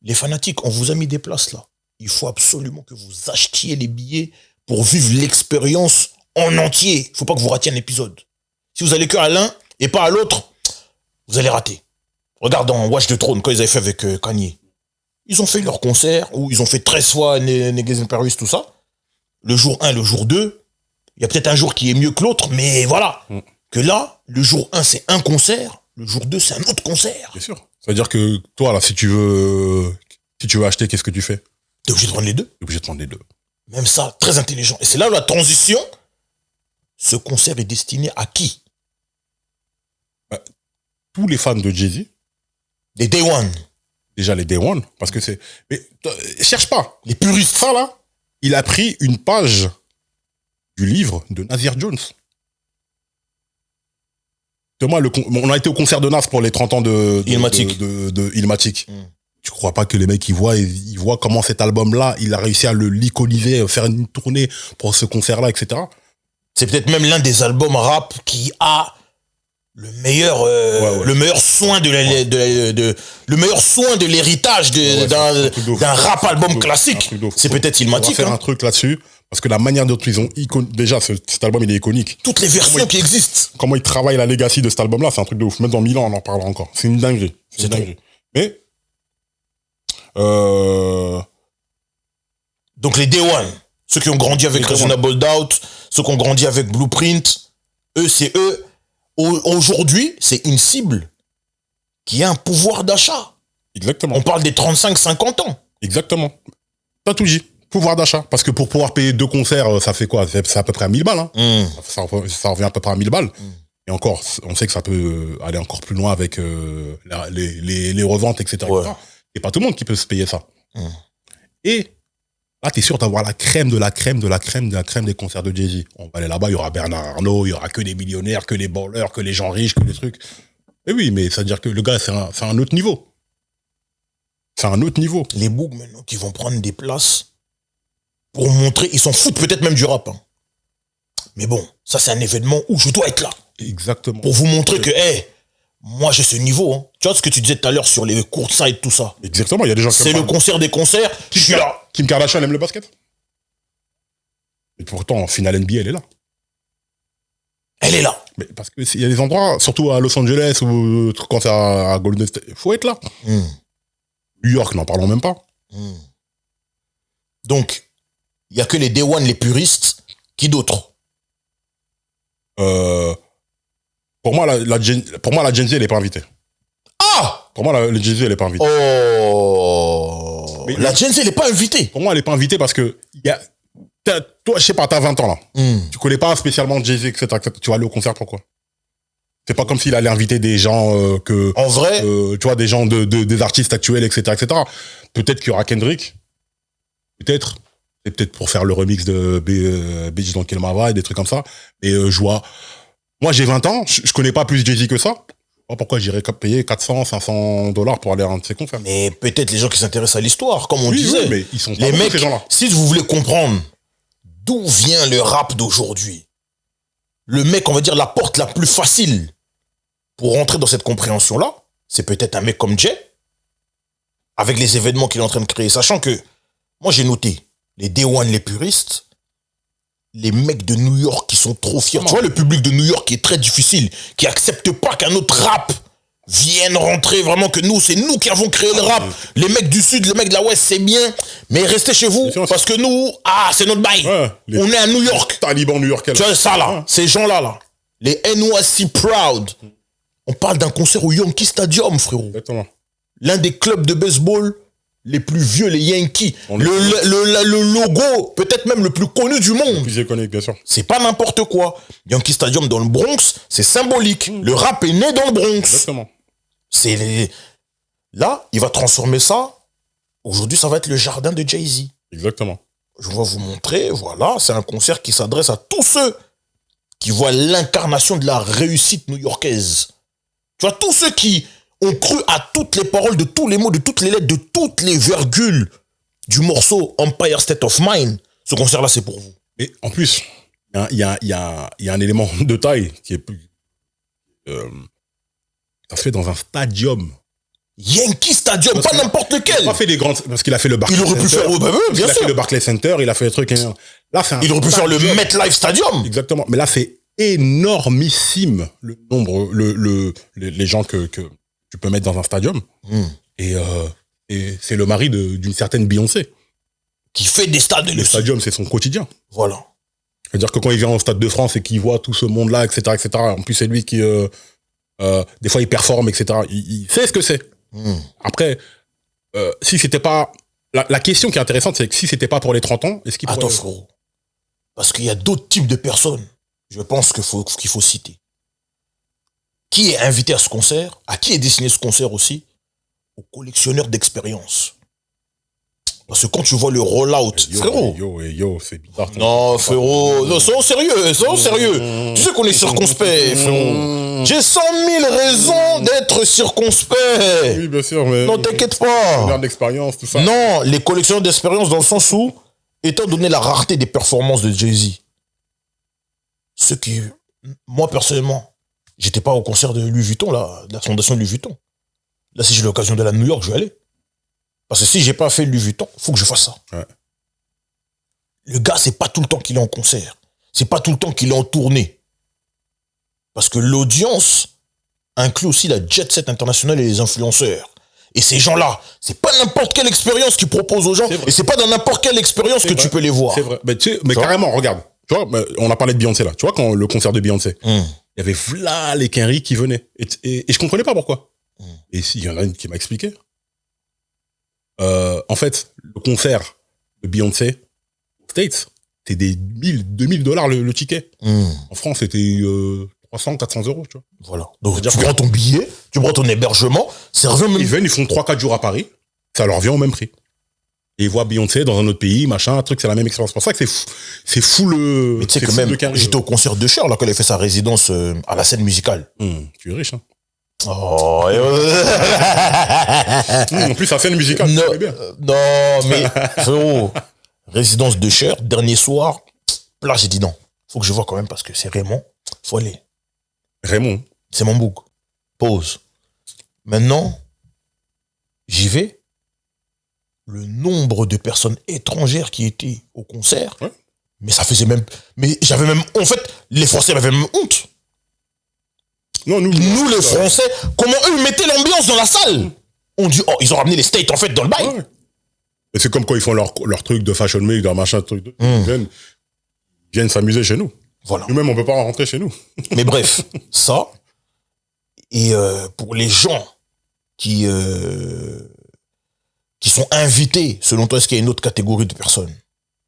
Les fanatiques, on vous a mis des places là. Il faut absolument que vous achetiez les billets pour vivre l'expérience en entier. Il ne faut pas que vous ratiez un épisode. Si vous allez que à l'un et pas à l'autre, vous allez rater. Regarde dans Watch the Throne, quand ils avaient fait avec Kanye. Ils ont fait leur concert, où ils ont fait 13 fois Niggas in Paris, tout ça. Le jour 1, le jour 2, il y a peut-être un jour qui est mieux que l'autre, mais voilà. Que là, le jour 1, c'est un concert, le jour 2, c'est un autre concert. Bien sûr. Ça veut dire que toi, là, si tu veux acheter, qu'est-ce que tu fais? T'es obligé de prendre les deux. T'es obligé de prendre les deux. Même ça, très intelligent. Et c'est là où la transition, ce concert est destiné à qui? Tous les fans de Jay-Z. Les Day One. Déjà les Day One, parce que c'est... Mais cherche pas. Les puristes. Ça, là, il a pris une page du livre de Nasir Jones. Moi, on a été au concert de Nas pour les 30 ans de Illmatic. Tu crois pas que les mecs, ils voient comment cet album-là, il a réussi à l'iconiser, faire une tournée pour ce concert-là, etc. C'est peut-être même l'un des albums rap qui a le meilleur soin de l'héritage d'un rap album classique. C'est peut-être Illmatic. On va faire un truc là-dessus. Parce que la manière dont ils ont... Déjà, cet album, il est iconique. Toutes les versions qui existent. Comment ils travaillent la legacy de cet album-là, c'est un truc de ouf. Même dans 1000 ans, on en parlera encore. C'est une dinguerie. C'est une dinguerie. Mais... Donc les Day One, ceux qui ont grandi avec Reasonable Doubt, ceux qui ont grandi avec Blueprint, c'est eux. Aujourd'hui, c'est une cible qui a un pouvoir d'achat. Exactement. On parle des 35-50 ans. Exactement. T'as tout dit. Pouvoir d'achat. Parce que pour pouvoir payer 2 concerts, ça fait quoi? C'est à peu près à 1000 balles. Hein. Ça revient à peu près à 1000 balles. Et encore, on sait que ça peut aller encore plus loin avec les reventes, etc. Ouais. Et pas tout le monde qui peut se payer ça. Et là, t'es sûr d'avoir la crème de la crème de la crème de la crème des concerts de Jay-Z. On va aller là-bas, il y aura Bernard Arnault, il y aura que des millionnaires, que des ballers, que les gens riches, que des trucs. Et oui, mais ça veut dire que le gars, c'est un autre niveau. C'est un autre niveau. Les bougs, maintenant, qui vont prendre des places pour montrer, ils s'en foutent peut-être même du rap. Hein. Mais bon, ça, c'est un événement où je dois être là. Exactement. Pour vous montrer que, moi, j'ai ce niveau. Hein. Tu vois ce que tu disais tout à l'heure sur les courtside, tout ça. Exactement, il y a des gens qui... C'est le concert des concerts, je suis là. Kim Kardashian aime le basket. Et pourtant, en finale NBA, elle est là. Elle est là. Mais parce qu'il y a des endroits, surtout à Los Angeles ou quand c'est à Golden State, il faut être là. New York, n'en parlons même pas. Donc, il n'y a que les Day One, les puristes. Qui d'autres? Pour moi, la Gen Z, elle n'est pas invitée. Ah! Pour moi, la Gen Z, elle n'est pas invitée. Oh! Mais la Gen Z, elle n'est pas invitée. Pour moi, elle n'est pas invitée parce que toi, je sais pas, t'as 20 ans là. Tu connais pas spécialement Jay-Z, etc. Tu vas aller au concert, pourquoi? C'est pas comme s'il allait inviter des gens en vrai, tu vois, des gens des artistes actuels, etc., etc. Peut-être qu'il y aura Kendrick. Peut-être. C'est peut-être pour faire le remix de Beach Don't Kill My Vibe, des trucs comme ça. Et je vois... Moi, j'ai 20 ans, je connais pas plus Jay-Z que ça. Je sais pas pourquoi j'irais payer 400, 500 dollars pour aller à un de ses concerts. Mais peut-être les gens qui s'intéressent à l'histoire, comme on disait. Oui, mais ils sont pas les beaucoup, mecs, ces gens-là. si vous voulez comprendre d'où vient le rap d'aujourd'hui, le mec, on va dire, la porte la plus facile pour rentrer dans cette compréhension-là, c'est peut-être un mec comme Jay, avec les événements qu'il est en train de créer. Sachant que, moi j'ai noté, les Day One, les puristes, les mecs de New York qui sont trop fiers. Tu vois, le public de New York qui est très difficile, qui accepte pas qu'un autre rap vienne rentrer, vraiment que nous, c'est nous qui avons créé le rap. Les mecs du Sud, les mecs de la Ouest, c'est bien, mais restez chez vous, parce que nous, c'est notre bail. Ouais, on est à New York. Talibans new-yorkais. Tu vois ça là, ces gens-là, là. Les NYC Proud. On parle d'un concert au Yankee Stadium, frérot. Exactement. L'un des clubs de baseball les plus vieux, les Yankees. Le logo, peut-être même le plus connu du monde. Le plus iconique, bien sûr. C'est pas n'importe quoi. Yankee Stadium dans le Bronx, c'est symbolique. Le rap est né dans le Bronx. Exactement. Là, il va transformer ça. Aujourd'hui, ça va être le jardin de Jay-Z. Exactement. Je vais vous montrer, voilà, c'est un concert qui s'adresse à tous ceux qui voient l'incarnation de la réussite new-yorkaise. Tu vois, tous ceux qui ont cru à toutes les paroles, de tous les mots, de toutes les lettres, de toutes les virgules du morceau Empire State of Mind. Ce concert-là, c'est pour vous. Et en plus, il y a un élément de taille qui est plus... ça se fait dans un stadium. Yankee Stadium, pas n'importe lequel. Il n'a pas fait des grandes... Parce qu'il a fait le Barclays Center. Il aurait pu faire... Il a fait le Barclays Center, il a fait des trucs... Là, c'est il aurait pu faire le MetLife Stadium. Exactement. Mais là, c'est énormissime le nombre, les gens que tu peux mettre dans un stadium. Et c'est le mari d'une certaine Beyoncé. Qui fait des stades. Le stadium, c'est son quotidien. Voilà. C'est-à-dire que quand il vient au Stade de France et qu'il voit tout ce monde-là, etc., en plus, c'est lui qui... des fois, il performe, etc. Il sait ce que c'est. Après, si c'était pas... La question qui est intéressante, c'est que si c'était pas pour les 30 ans, est-ce qu'il pourrait... Attends, frérot. Parce qu'il y a d'autres types de personnes, je pense qu'il faut citer. Qui est invité à ce concert? À qui est destiné ce concert aussi? Aux collectionneurs d'expérience. Parce que quand tu vois le roll-out, frérot. C'est bizarre. Non, frérot. Non, soyons sérieux. Tu sais qu'on est circonspect, frérot. J'ai 100 000 raisons d'être circonspect. Oui, bien sûr, mais... Non, t'inquiète pas. D'expérience, tout ça. Non, les collectionneurs d'expérience dans le sens où, étant donné la rareté des performances de Jay-Z, ce qui, moi personnellement, j'étais pas au concert de Louis Vuitton, là, de la fondation Louis Vuitton. Là, si j'ai l'occasion d'aller à New York, je vais aller. Parce que si j'ai pas fait Louis Vuitton, faut que je fasse ça. Ouais. Le gars, c'est pas tout le temps qu'il est en concert. C'est pas tout le temps qu'il est en tournée. Parce que l'audience inclut aussi la jet set internationale et les influenceurs. Et ces gens-là, c'est pas n'importe quelle expérience qu'ils proposent aux gens. Et c'est pas dans n'importe quelle expérience que tu peux les voir. C'est vrai. Mais carrément, regarde. Tu vois, on a parlé de Beyoncé là. Tu vois, quand le concert de Beyoncé, il y avait v'là les Kenry qui venaient. Et je comprenais pas pourquoi. Et il y en a une qui m'a expliqué. En fait, le concert de Beyoncé aux States, c'était des 2000 dollars le ticket. En France, c'était 300, 400 euros, tu vois. Voilà. Donc, tu prends ton billet, tu prends ton hébergement, ça revient même. Ils viennent, ils font 3-4 jours à Paris, ça leur revient au même prix. Et ils voient Beyoncé dans un autre pays, machin, un truc, c'est la même expérience. C'est pour ça que c'est fou le. Mais tu sais que même, j'étais au concert de Cher, là, quand elle a fait sa résidence à la scène musicale. Tu es riche, hein. Oh, en plus, la scène musicale, non, c'est bien. Non, mais, frérot, résidence de Cher, dernier soir, là, j'ai dit non. Faut que je vois quand même parce que c'est Raymond. Faut aller. Raymond. C'est mon bouc. Pause. Maintenant, j'y vais. Le nombre de personnes étrangères qui étaient au concert, mais ça faisait même... Mais j'avais même... En fait, les Français avaient même honte. Non, nous les Français, comment eux, ils mettaient l'ambiance dans la salle? On dit, oh, ils ont ramené les States, en fait, dans le bail. Ouais. Et c'est comme quand ils font leur truc de fashion week, leur machin, truc de... Ils viennent s'amuser chez nous. Voilà. Nous-mêmes, on peut pas rentrer chez nous. Mais bref, ça, et pour les gens qui sont invités, selon toi, est-ce qu'il y a une autre catégorie de personnes?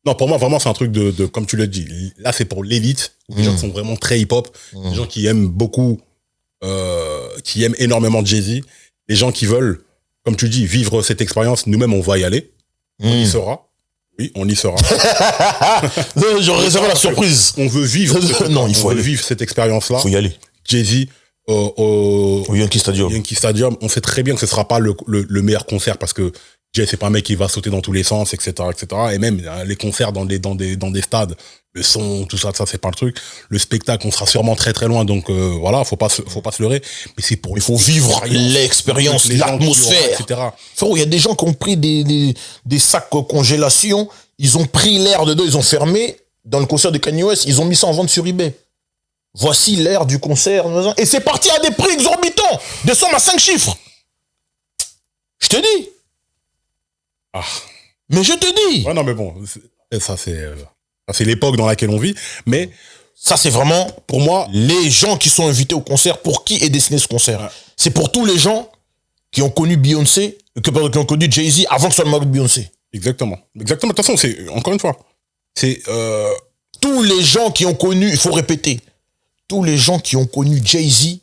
Non, pour moi, vraiment, c'est un truc de comme tu l'as dit. Là, c'est pour l'élite. Les gens qui sont vraiment très hip-hop. Les gens qui aiment beaucoup, qui aiment énormément Jay-Z. Les gens qui veulent, comme tu dis, vivre cette expérience. Nous-mêmes, on va y aller. On y sera. Oui, on y sera. Non, j'aurais réservé la surprise. On veut vivre. Non, il faut aller. Vivre cette expérience-là. Faut y aller. Jay-Z Au Yankee Stadium. Yankee Stadium. On sait très bien que ce sera pas le meilleur concert parce que Jay, c'est pas un mec qui va sauter dans tous les sens, etc., etc. Et même les concerts dans des stades, le son, tout ça, c'est pas le truc. Le spectacle, on sera sûrement très très loin. Donc voilà, faut pas se leurrer. Mais c'est pour. Il faut vivre l'expérience, l'atmosphère, etc. Il y a des gens qui ont pris des sacs congélation, ils ont pris l'air dedans, ils ont fermé. Dans le concert de Kanye West, ils ont mis ça en vente sur eBay. Voici l'air du concert. Et c'est parti à des prix exorbitants. Des sommes à 5 chiffres. Je te dis. Ah. Mais je te dis. Ouais, non, mais bon, ça c'est l'époque dans laquelle on vit. Mais ça, c'est vraiment, pour moi, les gens qui sont invités au concert, pour qui est destiné ce concert. Ouais. C'est pour tous les gens qui ont connu Beyoncé, qui ont connu Jay-Z avant que ce soit le mari de Beyoncé. Exactement. De toute façon, c'est, encore une fois, c'est... Tous les gens qui ont connu, il faut répéter, tous les gens qui ont connu Jay-Z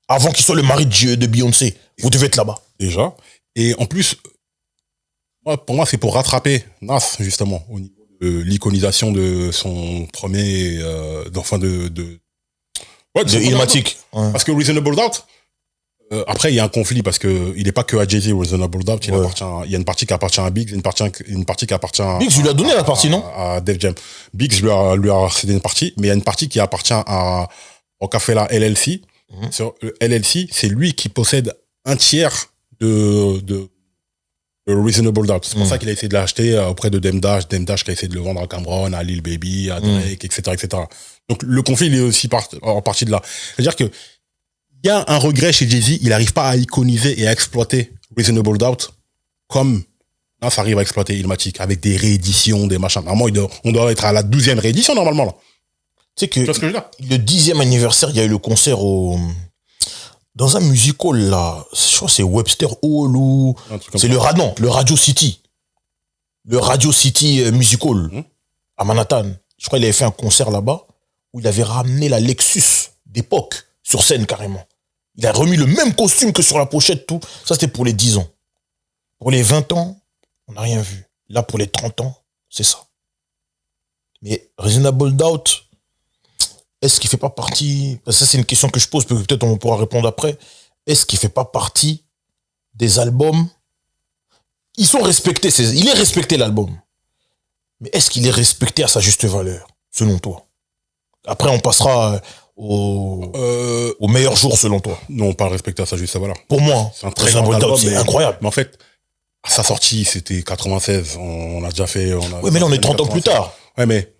avant qu'il soit le mari de Beyoncé, vous devez être là-bas. Déjà. Et en plus, pour moi, c'est pour rattraper Nas, justement, au niveau de l'iconisation de son premier... d'enfant de Illmatic. Ouais. Parce que Reasonable Doubt, après, il y a un conflit parce que il n'est pas que à Jay-Z, Reasonable Doubt, il y a une partie qui appartient à Biggs, une partie qui appartient à... Biggs lui a donné la partie, non? À Def Jam. Biggs lui a cédé une partie, mais il y a une partie qui appartient à Rockefeller LLC. Sur LLC, c'est lui qui possède un tiers de Reasonable Doubt. C'est pour ça qu'il a essayé de l'acheter auprès de Dame Dash qui a essayé de le vendre à Cameron, à Lil Baby, à Drake, etc., etc. Donc, le conflit, il est aussi en partie de là. C'est-à-dire que il y a un regret chez Jay-Z, il n'arrive pas à iconiser et à exploiter Reasonable Doubt comme là, ça arrive à exploiter Illmatic avec des rééditions, des machins. Normalement, on doit être à la 12e réédition, normalement, là. Tu sais que, tu vois ce que je veux dire? Le 10e anniversaire, il y a eu le concert dans un music hall, là. Je crois que c'est Webster Hall ou... C'est le Radio City. Le Radio City Music Hall à Manhattan. Je crois qu'il avait fait un concert là-bas où il avait ramené la Lexus d'époque sur scène, carrément. Il a remis le même costume que sur la pochette, tout. Ça, c'était pour les 10 ans. Pour les 20 ans, on n'a rien vu. Là, pour les 30 ans, c'est ça. Mais Reasonable Doubt, est-ce qu'il fait pas partie... Ça, c'est une question que je pose, peut-être on pourra répondre après. Est-ce qu'il fait pas partie des albums... Ils sont respectés, il est respecté, l'album. Mais est-ce qu'il est respecté à sa juste valeur, selon toi? Après, on passera... au meilleur jour, selon toi. Non, pas respecté à sa juste valeur. Pour moi, c'est un très grand album, c'est incroyable. Mais en fait, à sa sortie, c'était 96. On a déjà fait... Oui, mais là, on est 30 ans plus tard. Ouais, mais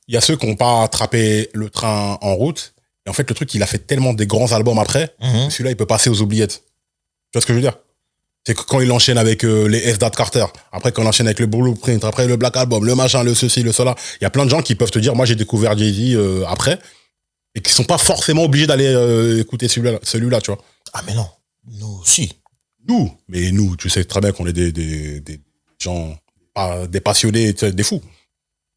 il y a ceux qui n'ont pas attrapé le train en route. Et en fait, le truc, il a fait tellement des grands albums après, que celui-là, il peut passer aux oubliettes. Tu vois ce que je veux dire? C'est que quand il enchaîne avec les S-Dat Carter, après quand il enchaîne avec le Blueprint, après le Black Album, le machin, le ceci, le cela, il y a plein de gens qui peuvent te dire, moi j'ai découvert Jay-Z après, et qui sont pas forcément obligés d'aller écouter celui-là, tu vois. Ah mais non, nous aussi. Mais nous, tu sais très bien qu'on est des gens, des passionnés, des fous.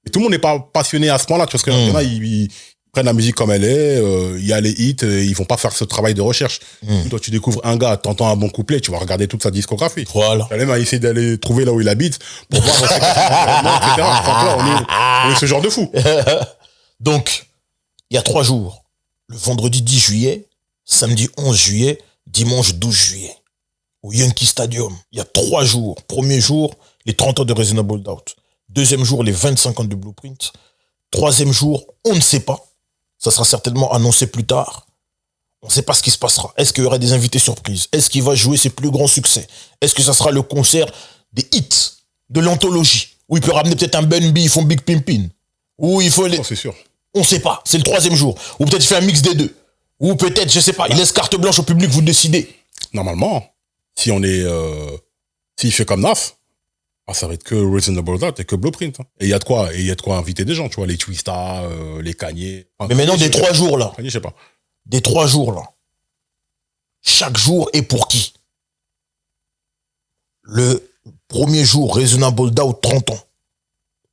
Et tout le monde n'est pas passionné à ce point-là, tu vois, parce qu'il y en a, ils prennent la musique comme elle est, il y a les hits, ils vont pas faire ce travail de recherche. Toi, tu découvres un gars, t'entends un bon couplet, tu vas regarder toute sa discographie. Voilà. Tu vas même essayer d'aller trouver là où il habite, pour voir, etc. On est ce genre de fou. Donc, il y a 3 jours, le vendredi 10 juillet, samedi 11 juillet, dimanche 12 juillet, au Yankee Stadium. Il y a 3 jours. Premier jour, les 30 ans de Reasonable Doubt. Deuxième jour, les 25 ans de Blueprint. Troisième jour, on ne sait pas. Ça sera certainement annoncé plus tard. On ne sait pas ce qui se passera. Est-ce qu'il y aura des invités surprises? Est-ce qu'il va jouer ses plus grands succès? Est-ce que ça sera le concert des hits, de l'anthologie, où il peut ramener peut-être un Ben B, ils font Big Pimpin, où il faut les... Oh, c'est sûr. On ne sait pas. C'est le 3e jour. Ou peut-être il fait un mix des deux. Ou peut-être, je ne sais pas, il laisse carte blanche au public, vous décidez. Normalement, si on est... s'il fait comme Naf, ça va être que Reasonable Doubt et que Blueprint. Et il y a de quoi inviter des gens, tu vois, les Twista, les Kanye. Mais maintenant, des 3 jours, là. Kanye, je sais pas. Des 3 jours, là. Chaque jour est pour qui? Le premier jour, Reasonable Doubt, 30 ans.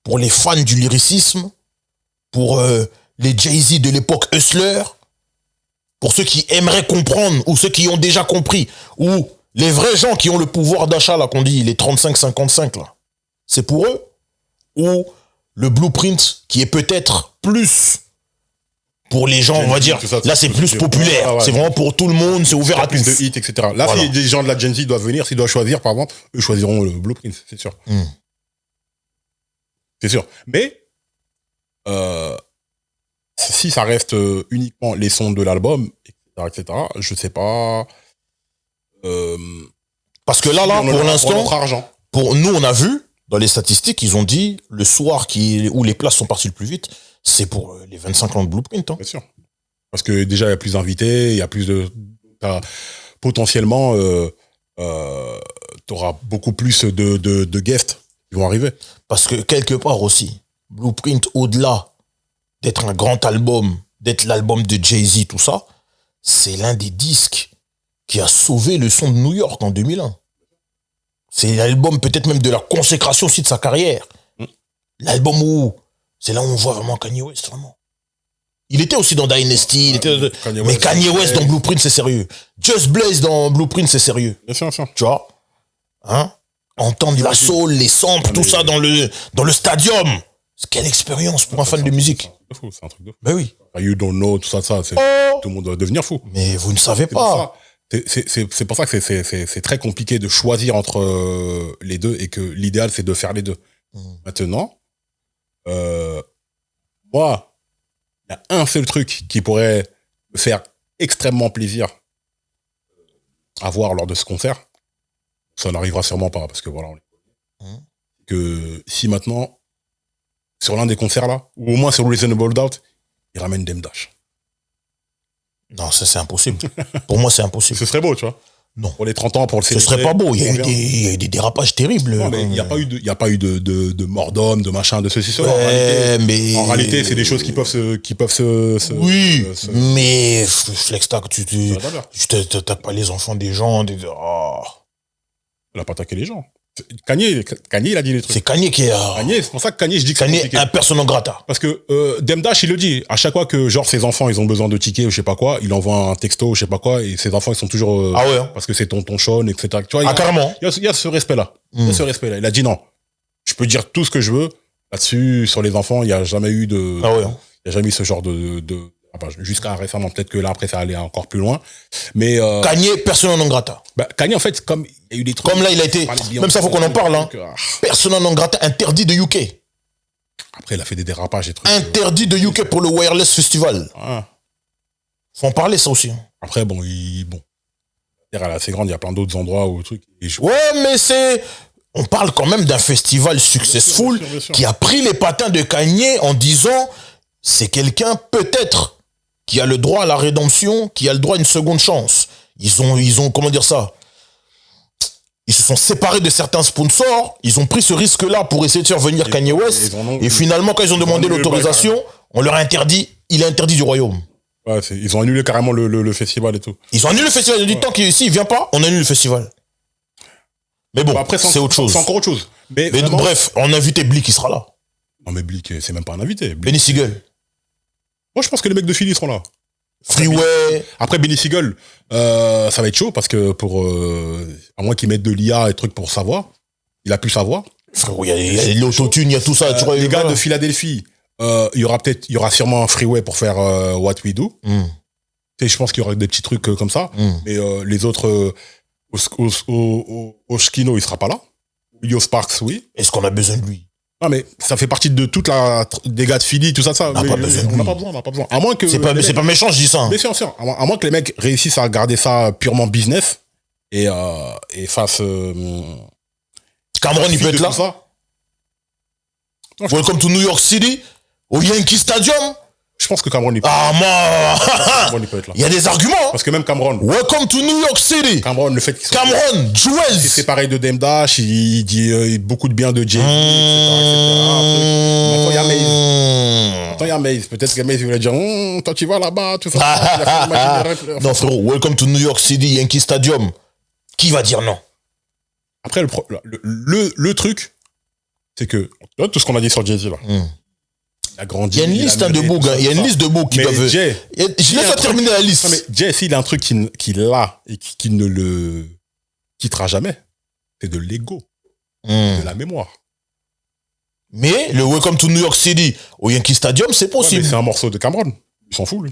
Pour les fans du lyricisme, pour les Jay-Z de l'époque Hustler, pour ceux qui aimeraient comprendre, ou ceux qui ont déjà compris, ou les vrais gens qui ont le pouvoir d'achat, là, qu'on dit, les 35-55, là. c'est pour eux, ou le Blueprint qui est peut-être plus pour les gens, on va dire, ça, là c'est plus populaire, c'est vraiment pour tout le monde, c'est ouvert à tous. De hits, etc. Là, si des gens de la Gen Z doivent venir, s'ils doivent choisir, par exemple, eux choisiront le Blueprint, c'est sûr. C'est sûr. Mais si ça reste uniquement les sons de l'album, etc., je sais pas. Parce que là, pour l'instant, argent. Pour nous, on a vu dans les statistiques, ils ont dit le soir où les places sont parties le plus vite, c'est pour les 25 ans de Blueprint. Hein. Bien sûr. Parce que déjà, il y a plus d'invités, il y a plus de. Potentiellement, tu auras beaucoup plus de guests qui vont arriver. Parce que quelque part aussi, Blueprint, au-delà d'être un grand album, d'être l'album de Jay-Z, tout ça, c'est l'un des disques qui a sauvé le son de New York en 2001. C'est l'album peut-être même de la consécration aussi de sa carrière. L'album où, c'est là où on voit vraiment Kanye West, vraiment. Il était aussi dans Dynasty, mais Kanye West dans Blueprint, c'est sérieux. Just Blaze dans Blueprint, c'est sérieux. Bien sûr, bien sûr. Tu vois, hein? Entendre la soul, les samples, tout ça dans le stadium. Quelle expérience pour un fan de musique. C'est un truc de fou. Ben oui. You don't know, tout ça, tout le monde doit devenir fou. Mais vous ne savez pas. C'est pour ça que c'est très compliqué de choisir entre les deux et que l'idéal, c'est de faire les deux. Maintenant, moi, il y a un seul truc qui pourrait me faire extrêmement plaisir à voir lors de ce concert. Ça n'arrivera sûrement pas, parce que voilà, que si maintenant, sur l'un des concerts là, ou au moins sur Reasonable Doubt, ils ramènent Dame Dash. Non, ça c'est impossible. Pour moi, c'est impossible. Ce serait beau, tu vois. Non. Pour les 30 ans, pour le Ce serait pas beau. Il y a eu des dérapages terribles. Non, mais il n'y a pas eu de mort d'homme, de machin, de ceci, cela. Mais en réalité, c'est des choses qui peuvent se oui, mais Flextack, tu t'attaques pas les enfants des gens. Il n'a pas attaqué les gens. Kanye, il a dit les trucs. C'est Kanye qui est... Kanye, c'est pour ça que Kanye, je dis que Kanye est un persona non grata. Parce que Dame Dash, il le dit. À chaque fois que, genre, ses enfants, ils ont besoin de tickets ou je sais pas quoi, il envoie un texto ou je sais pas quoi, et ses enfants, ils sont toujours... ah ouais. Parce que c'est tonton Sean, etc. Tu vois, carrément. Il y a ce respect-là. Il y a ce respect-là. Il a dit non. Je peux dire tout ce que je veux. Là-dessus, sur les enfants, il n'y a jamais eu de... Ah ouais. Il n'y a jamais eu ce genre de jusqu'à récemment, peut-être que là, après, ça allait encore plus loin. Mais... Kanye, persona non grata. Kanye, en fait, comme il y a eu des trucs... Comme là, il a été... Même ça, faut qu'on en parle. Hein. Persona non grata interdit de UK. Après, il a fait des dérapages et trucs. Interdit de UK pour le Wireless Festival. Faut en parler, ça aussi. Après, bon. Elle est assez grande, il y a plein d'autres endroits où trucs. Ouais, mais c'est... On parle quand même d'un festival successful bien sûr. Qui a pris les patins de Kanye en disant c'est quelqu'un peut-être qui a le droit à la rédemption, qui a le droit à une seconde chance. Ils ont comment dire ça? Ils se sont séparés de certains sponsors, ils ont pris ce risque-là pour essayer de faire venir Kanye West, et finalement, quand ils ont demandé l'autorisation, on leur a interdit, il est interdit du royaume. Ouais, ils ont annulé carrément le festival et tout. Ils ont annulé le festival, ils ont dit tant qu'il vient pas, on annule le festival. Mais bon, après, c'est autre chose. C'est encore autre chose. Mais vraiment, bref, on a invité Blick, il sera là. Non mais Blick, c'est même pas un invité. Benny Siegel. Moi, je pense que les mecs de Philly seront là. Freeway. Après Benny Siegel, ça va être chaud parce que à moins qu'ils mettent de l'IA et trucs pour savoir, il a pu savoir. Frérot, il y a l'autotune, il y a tout ça. Tu vois, les gars de Philadelphie, il y aura sûrement un Freeway pour faire What We Do. Je pense qu'il y aura des petits trucs comme ça. Mais les autres, Oshkino, il sera pas là. Yo Sparks, oui. Est-ce qu'on a besoin de lui? Non, mais ça fait partie de toute des gars de Philly, tout ça. On n'a pas besoin. À moins que. C'est pas méchant, je dis ça. Mais c'est sûr. À moins que les mecs réussissent à garder ça purement business et fassent. Cameron, il peut être là. Welcome to New York City, au Yankee Stadium. Je pense que Cameron, il peut. Cameron, il peut être là. Il y a des arguments. Parce que même Cameron. Welcome to New York City. Cameron, le fait qu'il soit. Cameron, Jewels. C'est séparé de Dame Dash, il dit beaucoup de bien de Jay, etc. Maintenant, il y a Maze. Peut-être que Maze, il voulait dire, toi, tu vas là-bas, tout ça. Non, frérot, Welcome to New York City, Yankee Stadium. Qui va dire non? Après, le truc, c'est que, tout ce qu'on a dit sur Jay-Z, là. Il y a une liste de bugs, il y a une liste de bugs qui doivent... Jay, je laisse terminer la liste. Non, mais Jay, s'il a un truc qu'il a et qui ne le quittera jamais, c'est de l'ego, de la mémoire. Mais le Welcome to New York City au Yankee Stadium, c'est Ouais, possible. mais c'est un morceau de Cameron. Il s'en fout, lui.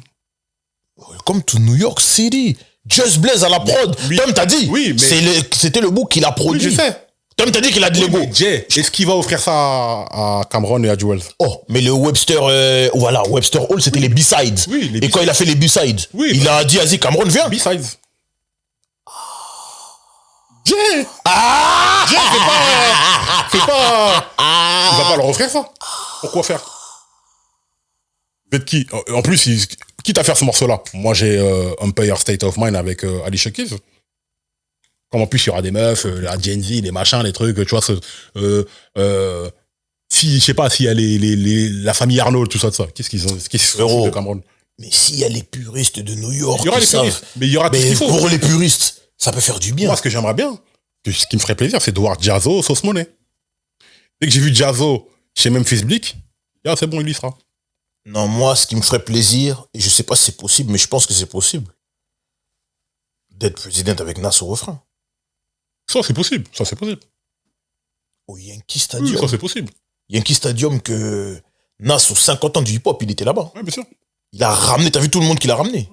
Welcome to New York City. Just Blaze à la prod. lui- Tom t'a dit. Oui, mais- C'était le bout qu'il a Oui, produit. je sais. Tom t'a dit qu'il a de Oui, l'ego. mais Jay, est-ce qu'il va offrir ça à Cameron et à Jewel? Oh, mais le Webster, Webster Hall, c'était les B-sides. Oui, les et quand il a fait les B-sides, Oui, il bah- a dit, vas-y, Cameron, viens. B-sides. Jay! Ah Jay, c'est pas... Il va pas leur offrir ça. Pourquoi faire? Peut-être qui? En plus, quitte à faire ce morceau-là. Moi, j'ai Empire State of Mind avec Alicia Keys. Comme en plus, il y aura des meufs, la Gen Z, les machins, les trucs, tu vois, si, je sais pas, s'il y a la famille Arnold, tout ça, qu'est-ce qu'ils Frérot. font de Cameron? Mais s'il y a les puristes de New York, Il y aura qui les puristes, savent- mais il y aura tout ce Mais qu'il faut. pour les puristes, ça peut faire du bien. Moi, ce que j'aimerais bien, ce qui me ferait plaisir, c'est de voir Jazzo Sauce Money. Dès que j'ai vu Jazzo chez Memphis Bleak, ah, c'est bon, il y sera. Non, moi, ce qui me ferait plaisir, et je sais pas si c'est possible, mais je pense que c'est possible, d'être président avec Nas au refrain. Ça, c'est possible. Ça, c'est possible. Au Yankee Oui, Stadium. ça, c'est possible. Yankee Stadium que Nas, aux 50 ans du hip-hop, il était là-bas. Ouais, bien sûr. Il a ramené, t'as vu tout le monde qu'il a ramené.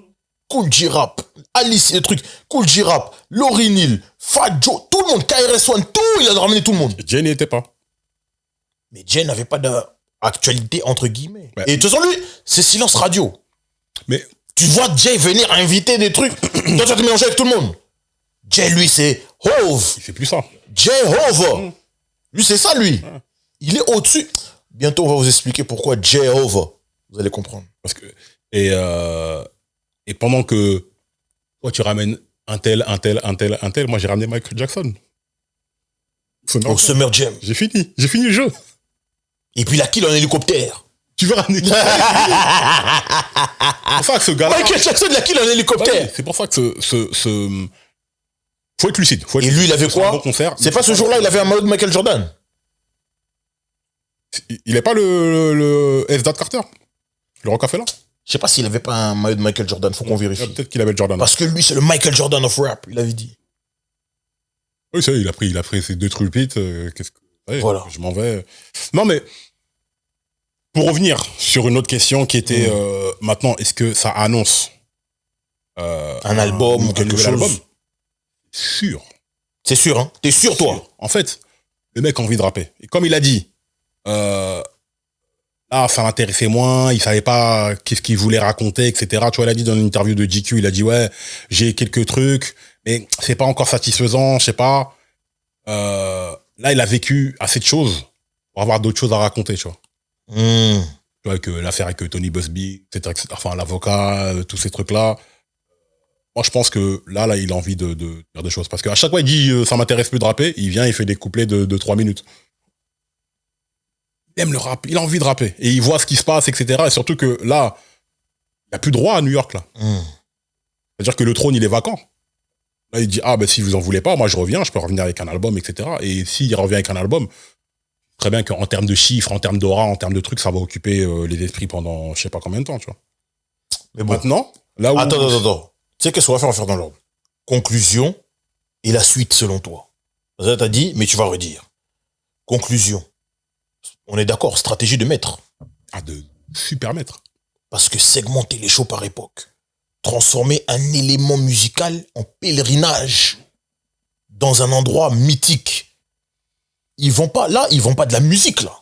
Cool J-Rap, Alice, le truc, Cool J-Rap, Lauryn Hill, Fat Joe, tout le monde, KRS-One, tout, il a ramené tout le monde. Jay n'y était pas. Mais Jay n'avait pas d'actualité, entre guillemets. Ouais. Et de toute façon, lui, c'est silence radio. Mais Tu vois Jay venir inviter des trucs, toi, tu vas te mélanger avec tout le monde. Jay, lui, c'est Hove. il fait plus ça. Jay Hove. Lui, c'est ça, lui. Il est au-dessus. Bientôt, on va vous expliquer pourquoi Jay Hove. Vous allez comprendre. Parce que, et pendant que toi, tu ramènes un tel, moi, j'ai ramené Michael Jackson. Au Summer Jam. J'ai fini le jeu. Et puis, il a kill en hélicoptère. Tu veux ramener enfin, que ce gars-là. Michael Jackson, il a kill en hélicoptère. C'est pour ça que faut être lucide. Et lui, il avait C'est un quoi bon concert. C'est pas ce jour-là, il avait un maillot de Michael Jordan. Il est pas le S-Dad Carter, le Rockefeller. Je sais pas s'il avait pas un maillot de Michael Jordan, faut qu'on vérifie. Peut-être qu'il avait le Jordan. Parce que lui, c'est le Michael Jordan of rap, il avait dit. Oui, c'est vrai, il a pris ses 2 trulpites. Qu'est-ce que ouais, Voilà. Je m'en vais. Non, mais pour revenir sur une autre question qui était maintenant, est-ce que ça annonce Un album ou quelque nouvel chose. album Sûr. C'est sûr, hein. T'es sûr, toi. En fait, le mec a envie de rapper. Et comme il a dit, là, ça m'intéressait moins, il savait pas qu'est-ce qu'il voulait raconter, etc. Tu vois, il a dit dans une interview de GQ, il a dit, ouais, j'ai quelques trucs, mais c'est pas encore satisfaisant, je sais pas. Là, il a vécu assez de choses pour avoir d'autres choses à raconter, tu vois. Tu vois, avec l'affaire avec Tony Busby, etc. Enfin, l'avocat, tous ces trucs-là. Moi, je pense que là, il a envie de faire des choses. Parce qu'à chaque fois, il dit ça m'intéresse plus de rapper, il vient, il fait des couplets de 3 minutes. Il aime le rap, il a envie de rapper. Et il voit ce qui se passe, etc. Et surtout que là, il n'y a plus de droit à New York, là. C'est-à-dire que le trône, il est vacant. Là, il dit, ah, ben si vous en voulez pas, moi, je reviens, je peux revenir avec un album, etc. Et s'il revient avec un album, très bien qu'en termes de chiffres, en termes d'aura, en termes de trucs, ça va occuper les esprits pendant je sais pas combien de temps, tu vois. Mais bon. Maintenant, là où... Attends. Tu sais qu'est-ce qu'on va faire? On va faire dans l'ordre. Conclusion et la suite, selon toi. Ça, t'as dit, mais tu vas redire. Conclusion. On est d'accord, stratégie de maître. Ah, de super maître. Parce que segmenter les shows par époque, transformer un élément musical en pèlerinage dans un endroit mythique. Ils vont pas de la musique, là.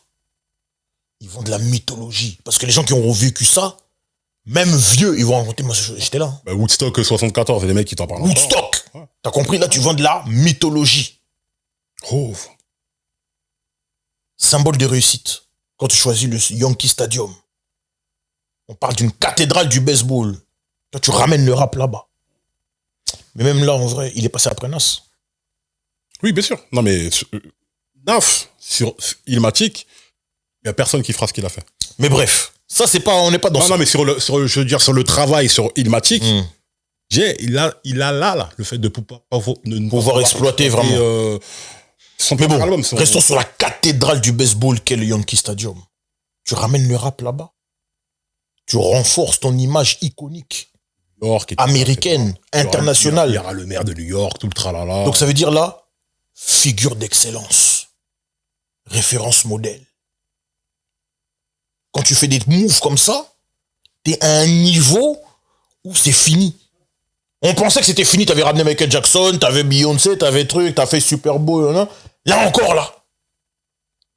Ils vont de la mythologie. Parce que les gens qui ont vécu ça, même vieux, ils vont raconter, moi, j'étais là. Bah, Woodstock 74, c'est des mecs qui t'en parlent. Woodstock. Ouais. T'as compris? Là, tu vends de la mythologie. Oh. Symbole de réussite. Quand tu choisis le Yankee Stadium, on parle d'une cathédrale du baseball. Toi, tu ramènes le rap là-bas. Mais même là, en vrai, il est passé après Nas. Oui, bien sûr. Non, mais Naf, sur Illmatic, il n'y a personne qui fera ce qu'il a fait. Mais bref, ça, c'est pas, on n'est pas dans Non, ça. non, mais je veux dire, sur le travail sur Illmatic, il a là, le fait de Pouvoir exploiter vraiment. Son Mais bon, album, restons sur la cathédrale du baseball qu'est le Yankee Stadium. Tu ramènes le rap là-bas. Tu renforces ton image iconique, York, américaine, internationale. Il y aura le maire de New York, tout le tralala. Donc ça veut dire là, figure d'excellence, référence modèle. quand tu fais des moves comme ça, t'es à un niveau où c'est fini. On pensait que c'était fini, t'avais ramené Michael Jackson, t'avais Beyoncé, t'avais truc, t'as fait Super Bowl, là encore là.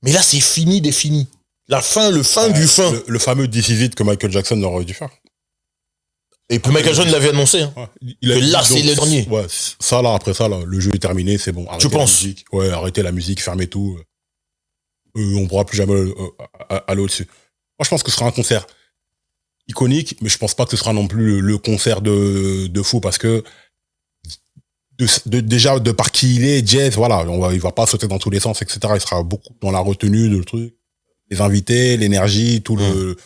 Mais là c'est fini des finis. La fin, le fin du fin. Le fameux This Is It que Michael Jackson aurait dû faire. Et puis Michael Jackson l'avait annoncé. Hein. Ouais, que là c'est le dernier. Ouais, ça là, après ça, là, le jeu est terminé, c'est bon. Tu penses? La musique. Ouais, arrêtez la musique, fermez tout. On pourra plus jamais aller au-dessus. Moi je pense que ce sera un concert iconique, mais je pense pas que ce sera non plus le concert de fou parce que déjà de par qui il est, Jazz, voilà, il va pas sauter dans tous les sens, etc. Il sera beaucoup dans la retenue de le truc, les invités, l'énergie, tout le.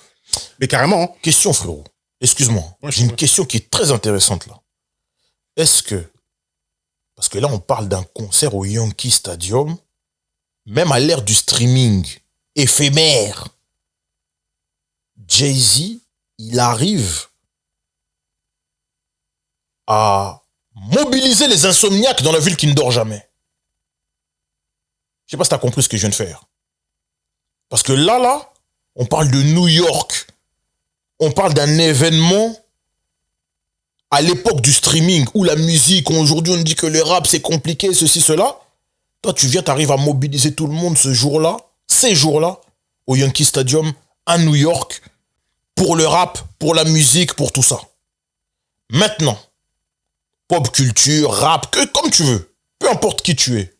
Mais carrément. Hein. Question frérot, excuse-moi, j'ai une question qui est très intéressante là. Est-ce que, parce que là on parle d'un concert au Yankee Stadium, même à l'ère du streaming éphémère, Jay-Z, il arrive à mobiliser les insomniaques dans la ville qui ne dort jamais. Je sais pas si tu as compris ce que je viens de faire. Parce que là, on parle de New York. On parle d'un événement à l'époque du streaming, où la musique, aujourd'hui on dit que le rap c'est compliqué, ceci, cela. Toi tu viens, t'arrives à mobiliser tout le monde ce jour-là, ces jours-là, au Yankee Stadium, à New York, pour le rap, pour la musique, pour tout ça. Maintenant, pop culture, rap, comme tu veux, peu importe qui tu es,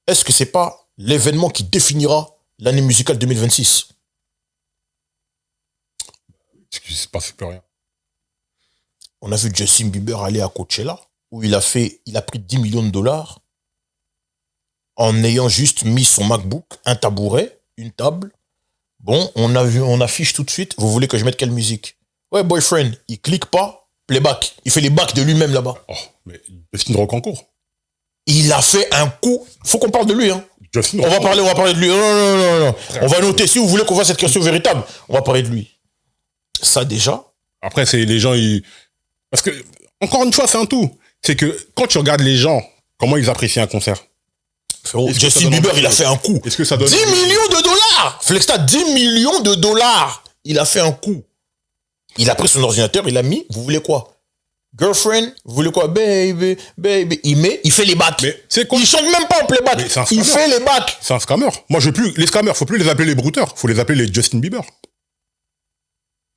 est-ce que c'est pas l'événement qui définira l'année musicale 2026? Ce qui se passe plus rien. On a vu Justin Bieber aller à Coachella, où il a pris 10 millions de dollars en ayant juste mis son MacBook, un tabouret, une table. Bon, on affiche tout de suite. Vous voulez que je mette quelle musique? Ouais, boyfriend. Il clique pas, playback. Il fait les backs de lui-même là-bas. Oh, mais Justin Rocancourt. Il a fait un coup. Faut qu'on parle de lui, hein. Justin on va parler de lui. Non. On va noter. Si vous voulez qu'on voit cette question véritable, on va parler de lui. Ça déjà. Après, c'est les gens, parce que, encore une fois, c'est un tout. C'est que quand tu regardes les gens, comment ils apprécient un concert. Frérot, Justin Bieber, il a fait un coup. Est-ce que ça donne 10 millions de dollars. Flexta, 10 millions de dollars. Il a fait un coup. Il a pris son ordinateur, il a mis, vous voulez quoi? Girlfriend, vous voulez quoi? Baby. Il fait les bacs. Mais c'est quoi? Il chante même pas en playback. Il fait les bacs. C'est un scammer. Moi, les scammers, faut plus les appeler les brouteurs. Faut les appeler les Justin Bieber.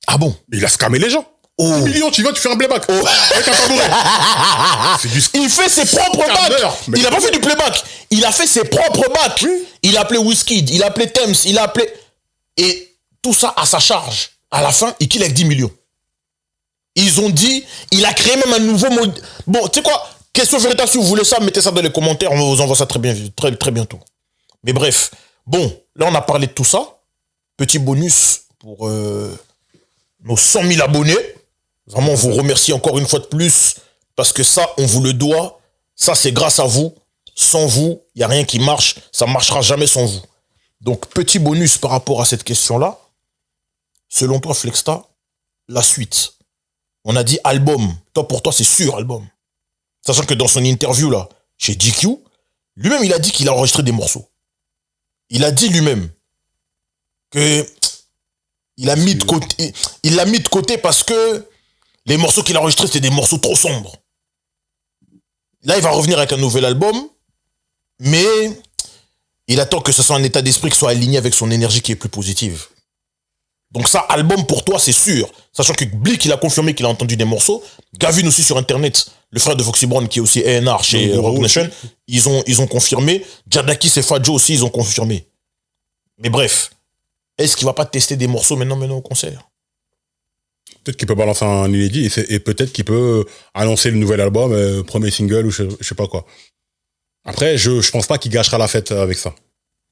Ah bon? Il a scammé les gens. Oh. 10 millions, tu fais un playback. Oh. Avec un tabouret. Il fait ses propres bacs. Il a pas fait du playback. Il a fait ses propres bacs. Oui. Il a appelé Wizkid, il a appelé Thames, il a appelé... Et tout ça à sa charge. À la fin, il kill avec 10 millions. Ils ont dit, il a créé même un nouveau mode. Bon, tu sais quoi? Question véritable, si vous voulez ça, mettez ça dans les commentaires, on vous envoie ça très bientôt. Mais bref, bon, là on a parlé de tout ça. Petit bonus pour nos 100 000 abonnés. Vraiment, on vous remercie encore une fois de plus, parce que ça, on vous le doit. Ça, c'est grâce à vous. Sans vous, il n'y a rien qui marche. Ça ne marchera jamais sans vous. Donc, petit bonus par rapport à cette question-là. Selon toi, Flexta, la suite. On a dit album. Toi, pour toi, c'est sûr, album. Sachant que dans son interview, là, chez GQ, lui-même, il a dit qu'il a enregistré des morceaux. Il a dit lui-même que il l'a mis de côté parce que les morceaux qu'il a enregistrés, c'était des morceaux trop sombres. Là, il va revenir avec un nouvel album, mais il attend que ce soit un état d'esprit qui soit aligné avec son énergie qui est plus positive. Donc ça, album pour toi, c'est sûr. Sachant que Blick, il a confirmé qu'il a entendu des morceaux. Gavin aussi sur Internet, le frère de Foxy Brown, qui est aussi A&R chez Rock Nation, ils ont confirmé. Jadakis et Fadjo aussi, ils ont confirmé. Mais bref, est-ce qu'il va pas tester des morceaux maintenant au concert? Peut-être qu'il peut balancer un inédit et peut-être qu'il peut annoncer le nouvel album, premier single ou je sais pas quoi. Après, je pense pas qu'il gâchera la fête avec ça.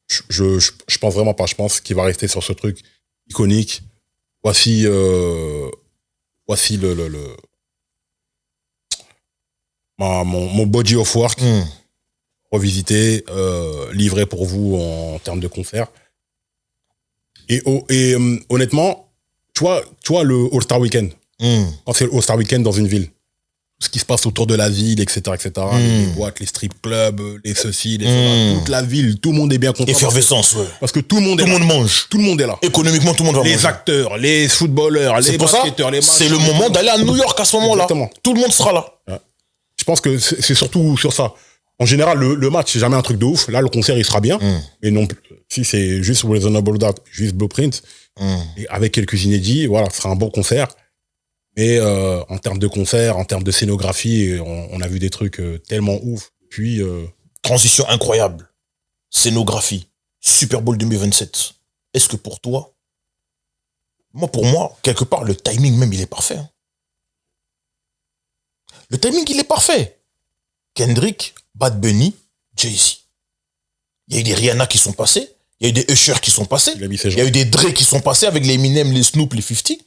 Je pense vraiment pas. Je pense qu'il va rester sur ce truc iconique. Voici mon body of work revisité, livré pour vous en termes de concert. Et honnêtement, tu vois le All-Star Weekend. Quand c'est le All-Star Weekend dans une ville, ce qui se passe autour de la ville, etc., etc. Les boîtes, les strip clubs, les ceci, les cela, toute la ville, tout le monde est bien content. Effervescence, ouais. Parce que tout le monde mange. Tout le monde est là. Économiquement, tout le monde va manger. Les acteurs, les footballeurs, les basketteurs, les c'est le moment d'aller à New York à ce moment-là. Exactement. Tout le monde sera là. Ouais. Je pense que c'est surtout sur ça. En général, le match, c'est jamais un truc de ouf. Là, le concert, il sera bien. Mais non, si c'est juste Reasonable Doubt, juste Blueprint, et avec quelques inédits, voilà, ce sera un bon concert. Mais en termes de concert, en termes de scénographie, on a vu des trucs tellement ouf. Puis transition incroyable. Scénographie. Super Bowl 2027. Est-ce que pour toi, pour moi, quelque part, le timing même, il est parfait. Hein. Le timing, il est parfait. Kendrick, Bad Bunny, Jay-Z. Il y a eu des Rihanna qui sont passés. Il y a eu des Usher qui sont passés. Il y a eu des Dre qui sont passés avec les Eminem, les Snoop, les 50.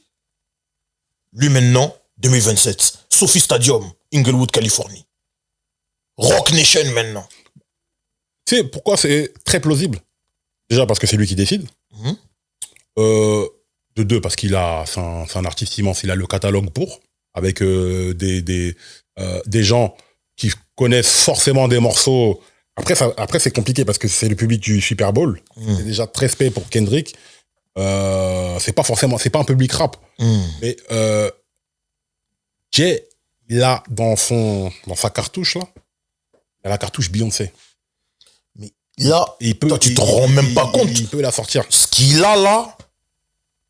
Lui maintenant, 2027. Sophie Stadium, Inglewood, Californie. Rock Nation maintenant. Tu sais pourquoi c'est très plausible? Déjà parce que c'est lui qui décide. De deux, parce qu'il a, c'est un artiste immense, il a le catalogue pour, avec des gens qui connaissent forcément des morceaux. Après c'est compliqué parce que c'est le public du Super Bowl. C'est déjà très spé pour Kendrick. C'est pas un public rap. Mais Jay, il a dans sa cartouche là, il a la cartouche Beyoncé. Mais là, toi, tu te rends même pas compte. Il peut la sortir. Ce qu'il a là,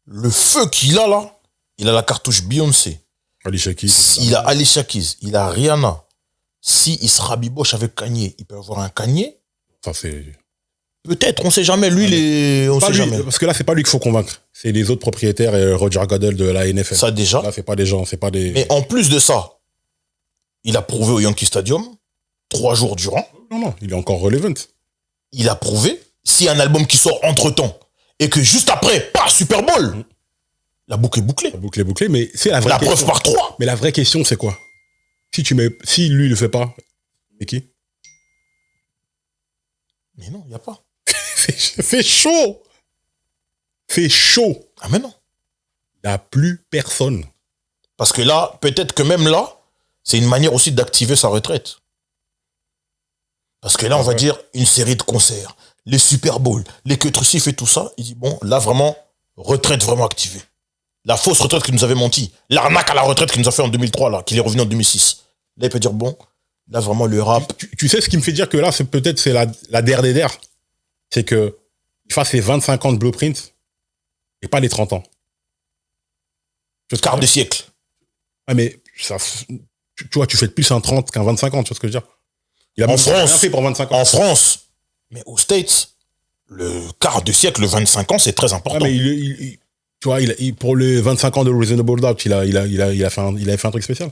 le feu qu'il a là, il a la cartouche Beyoncé. Alicia Keys. Il a Alicia Keys, il a Rihanna. Si il se rabiboche avec Kanye, il peut avoir un Kanye. Ça c'est. Peut-être, on sait jamais. Lui, on sait jamais. Parce que là, c'est pas lui qu'il faut convaincre. C'est les autres propriétaires et Roger Goodell de la NFL. Ça déjà. Là, c'est pas des gens, c'est pas des. Mais en plus de ça, il a prouvé au Yankee Stadium 3 jours durant. Non, il est encore relevant. Il a prouvé. S'il y a un album qui sort entre temps et que juste après, pas Super Bowl, la boucle est bouclée. La boucle est bouclée, mais c'est la vraie question. Preuve par 3. Mais la vraie question, c'est quoi? Si lui le fait pas, c'est qui? Mais non, il n'y a pas. C'est chaud. C'est chaud. Ah mais non. Il n'y a plus personne. Parce que là, peut-être que même là, c'est une manière aussi d'activer sa retraite. Parce que là, on va dire une série de concerts, les Super Bowls, les queutricifs et tout ça. Il dit, bon, là, vraiment, retraite vraiment activée. La fausse retraite qui nous avait menti. L'arnaque à la retraite qu'il nous a fait en 2003, là, qu'il est revenu en 2006. Là, il peut dire, bon, là, vraiment, le rap... Tu sais ce qui me fait dire que là, c'est la der des der. C'est que il fasse les 25 ans de Blueprint et pas les 30 ans. Quart de siècle. Ah, mais ça, tu vois, tu fais plus un 30 qu'un 25 ans, tu vois ce que je veux dire? Il a en rien France, fait pour 25 ans. En France, mais aux States, le quart de siècle, le 25 ans, c'est très important. Ah, mais tu vois, pour les 25 ans de Reasonable Doubt, il avait fait un truc spécial.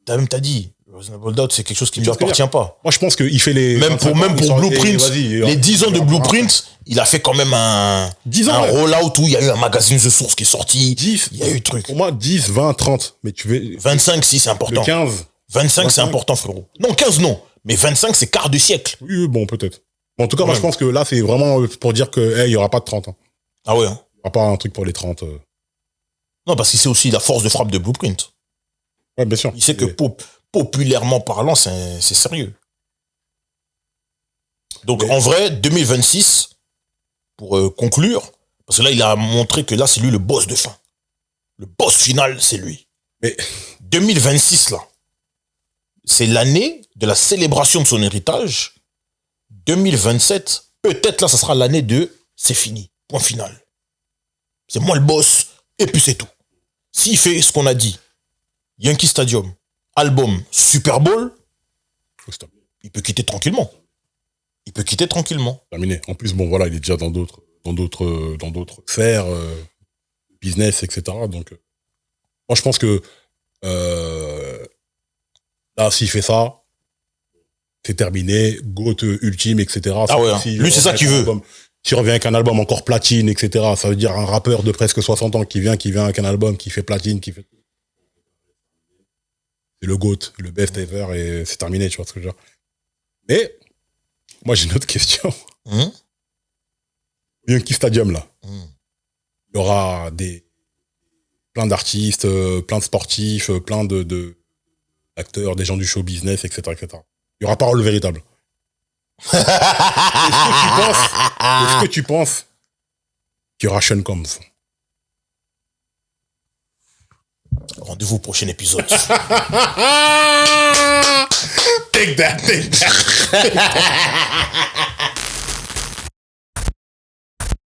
T'as dit, Reasonable Doubt, c'est quelque chose qui ne lui appartient pas. Moi, je pense qu'il fait les... Même pour Blueprint, les 10 ans de Blueprint, il a fait quand même un rollout où il y a eu un magazine The Source qui est sorti. 10, il y a eu truc. Pour moi, 10, 20, 30. Mais tu veux... 25, si, c'est important. Le 15. 25, c'est important, frérot. Non, 15, non. Mais 25, c'est quart de siècle. Oui, bon, peut-être. Bon, en tout cas, moi, je pense que là, c'est vraiment pour dire que, il y aura pas de 30 ans. Ah ouais, hein. Il n'y aura pas un truc pour les 30. Non, parce que c'est aussi la force de frappe de Blueprint. Ouais, bien sûr. Il sait que populairement parlant, c'est sérieux. Donc, en vrai, 2026, pour conclure, parce que là, il a montré que là, c'est lui le boss de fin. Le boss final, c'est lui. Mais 2026, là, c'est l'année de la célébration de son héritage. 2027, peut-être là, ça sera l'année de c'est fini, point final. C'est moi le boss, et puis c'est tout. S'il fait ce qu'on a dit, Yankee Stadium, album, Super Bowl, il peut quitter tranquillement. Il peut quitter tranquillement. Terminé. En plus, bon, voilà, il est déjà dans d'autres sphères, business, etc. Donc, moi, je pense que là, s'il fait ça, c'est terminé, GOAT ultime, etc. Ah ouais, lui, c'est ça qu'il veut. S'il revient avec un album encore platine, etc., ça veut dire un rappeur de presque 60 ans qui vient avec un album qui fait platine, qui fait... C'est le GOAT, le best ever, et c'est terminé, tu vois ce que je veux dire. Mais, moi, j'ai une autre question. Yankee Stadium, là. Il y aura plein d'artistes, plein de sportifs, plein de acteurs, des gens du show business, etc., etc. Il y aura pas le véritable. Est-ce que tu penses qu'il y aura Sean Combs? Rendez-vous au prochain épisode. Take that.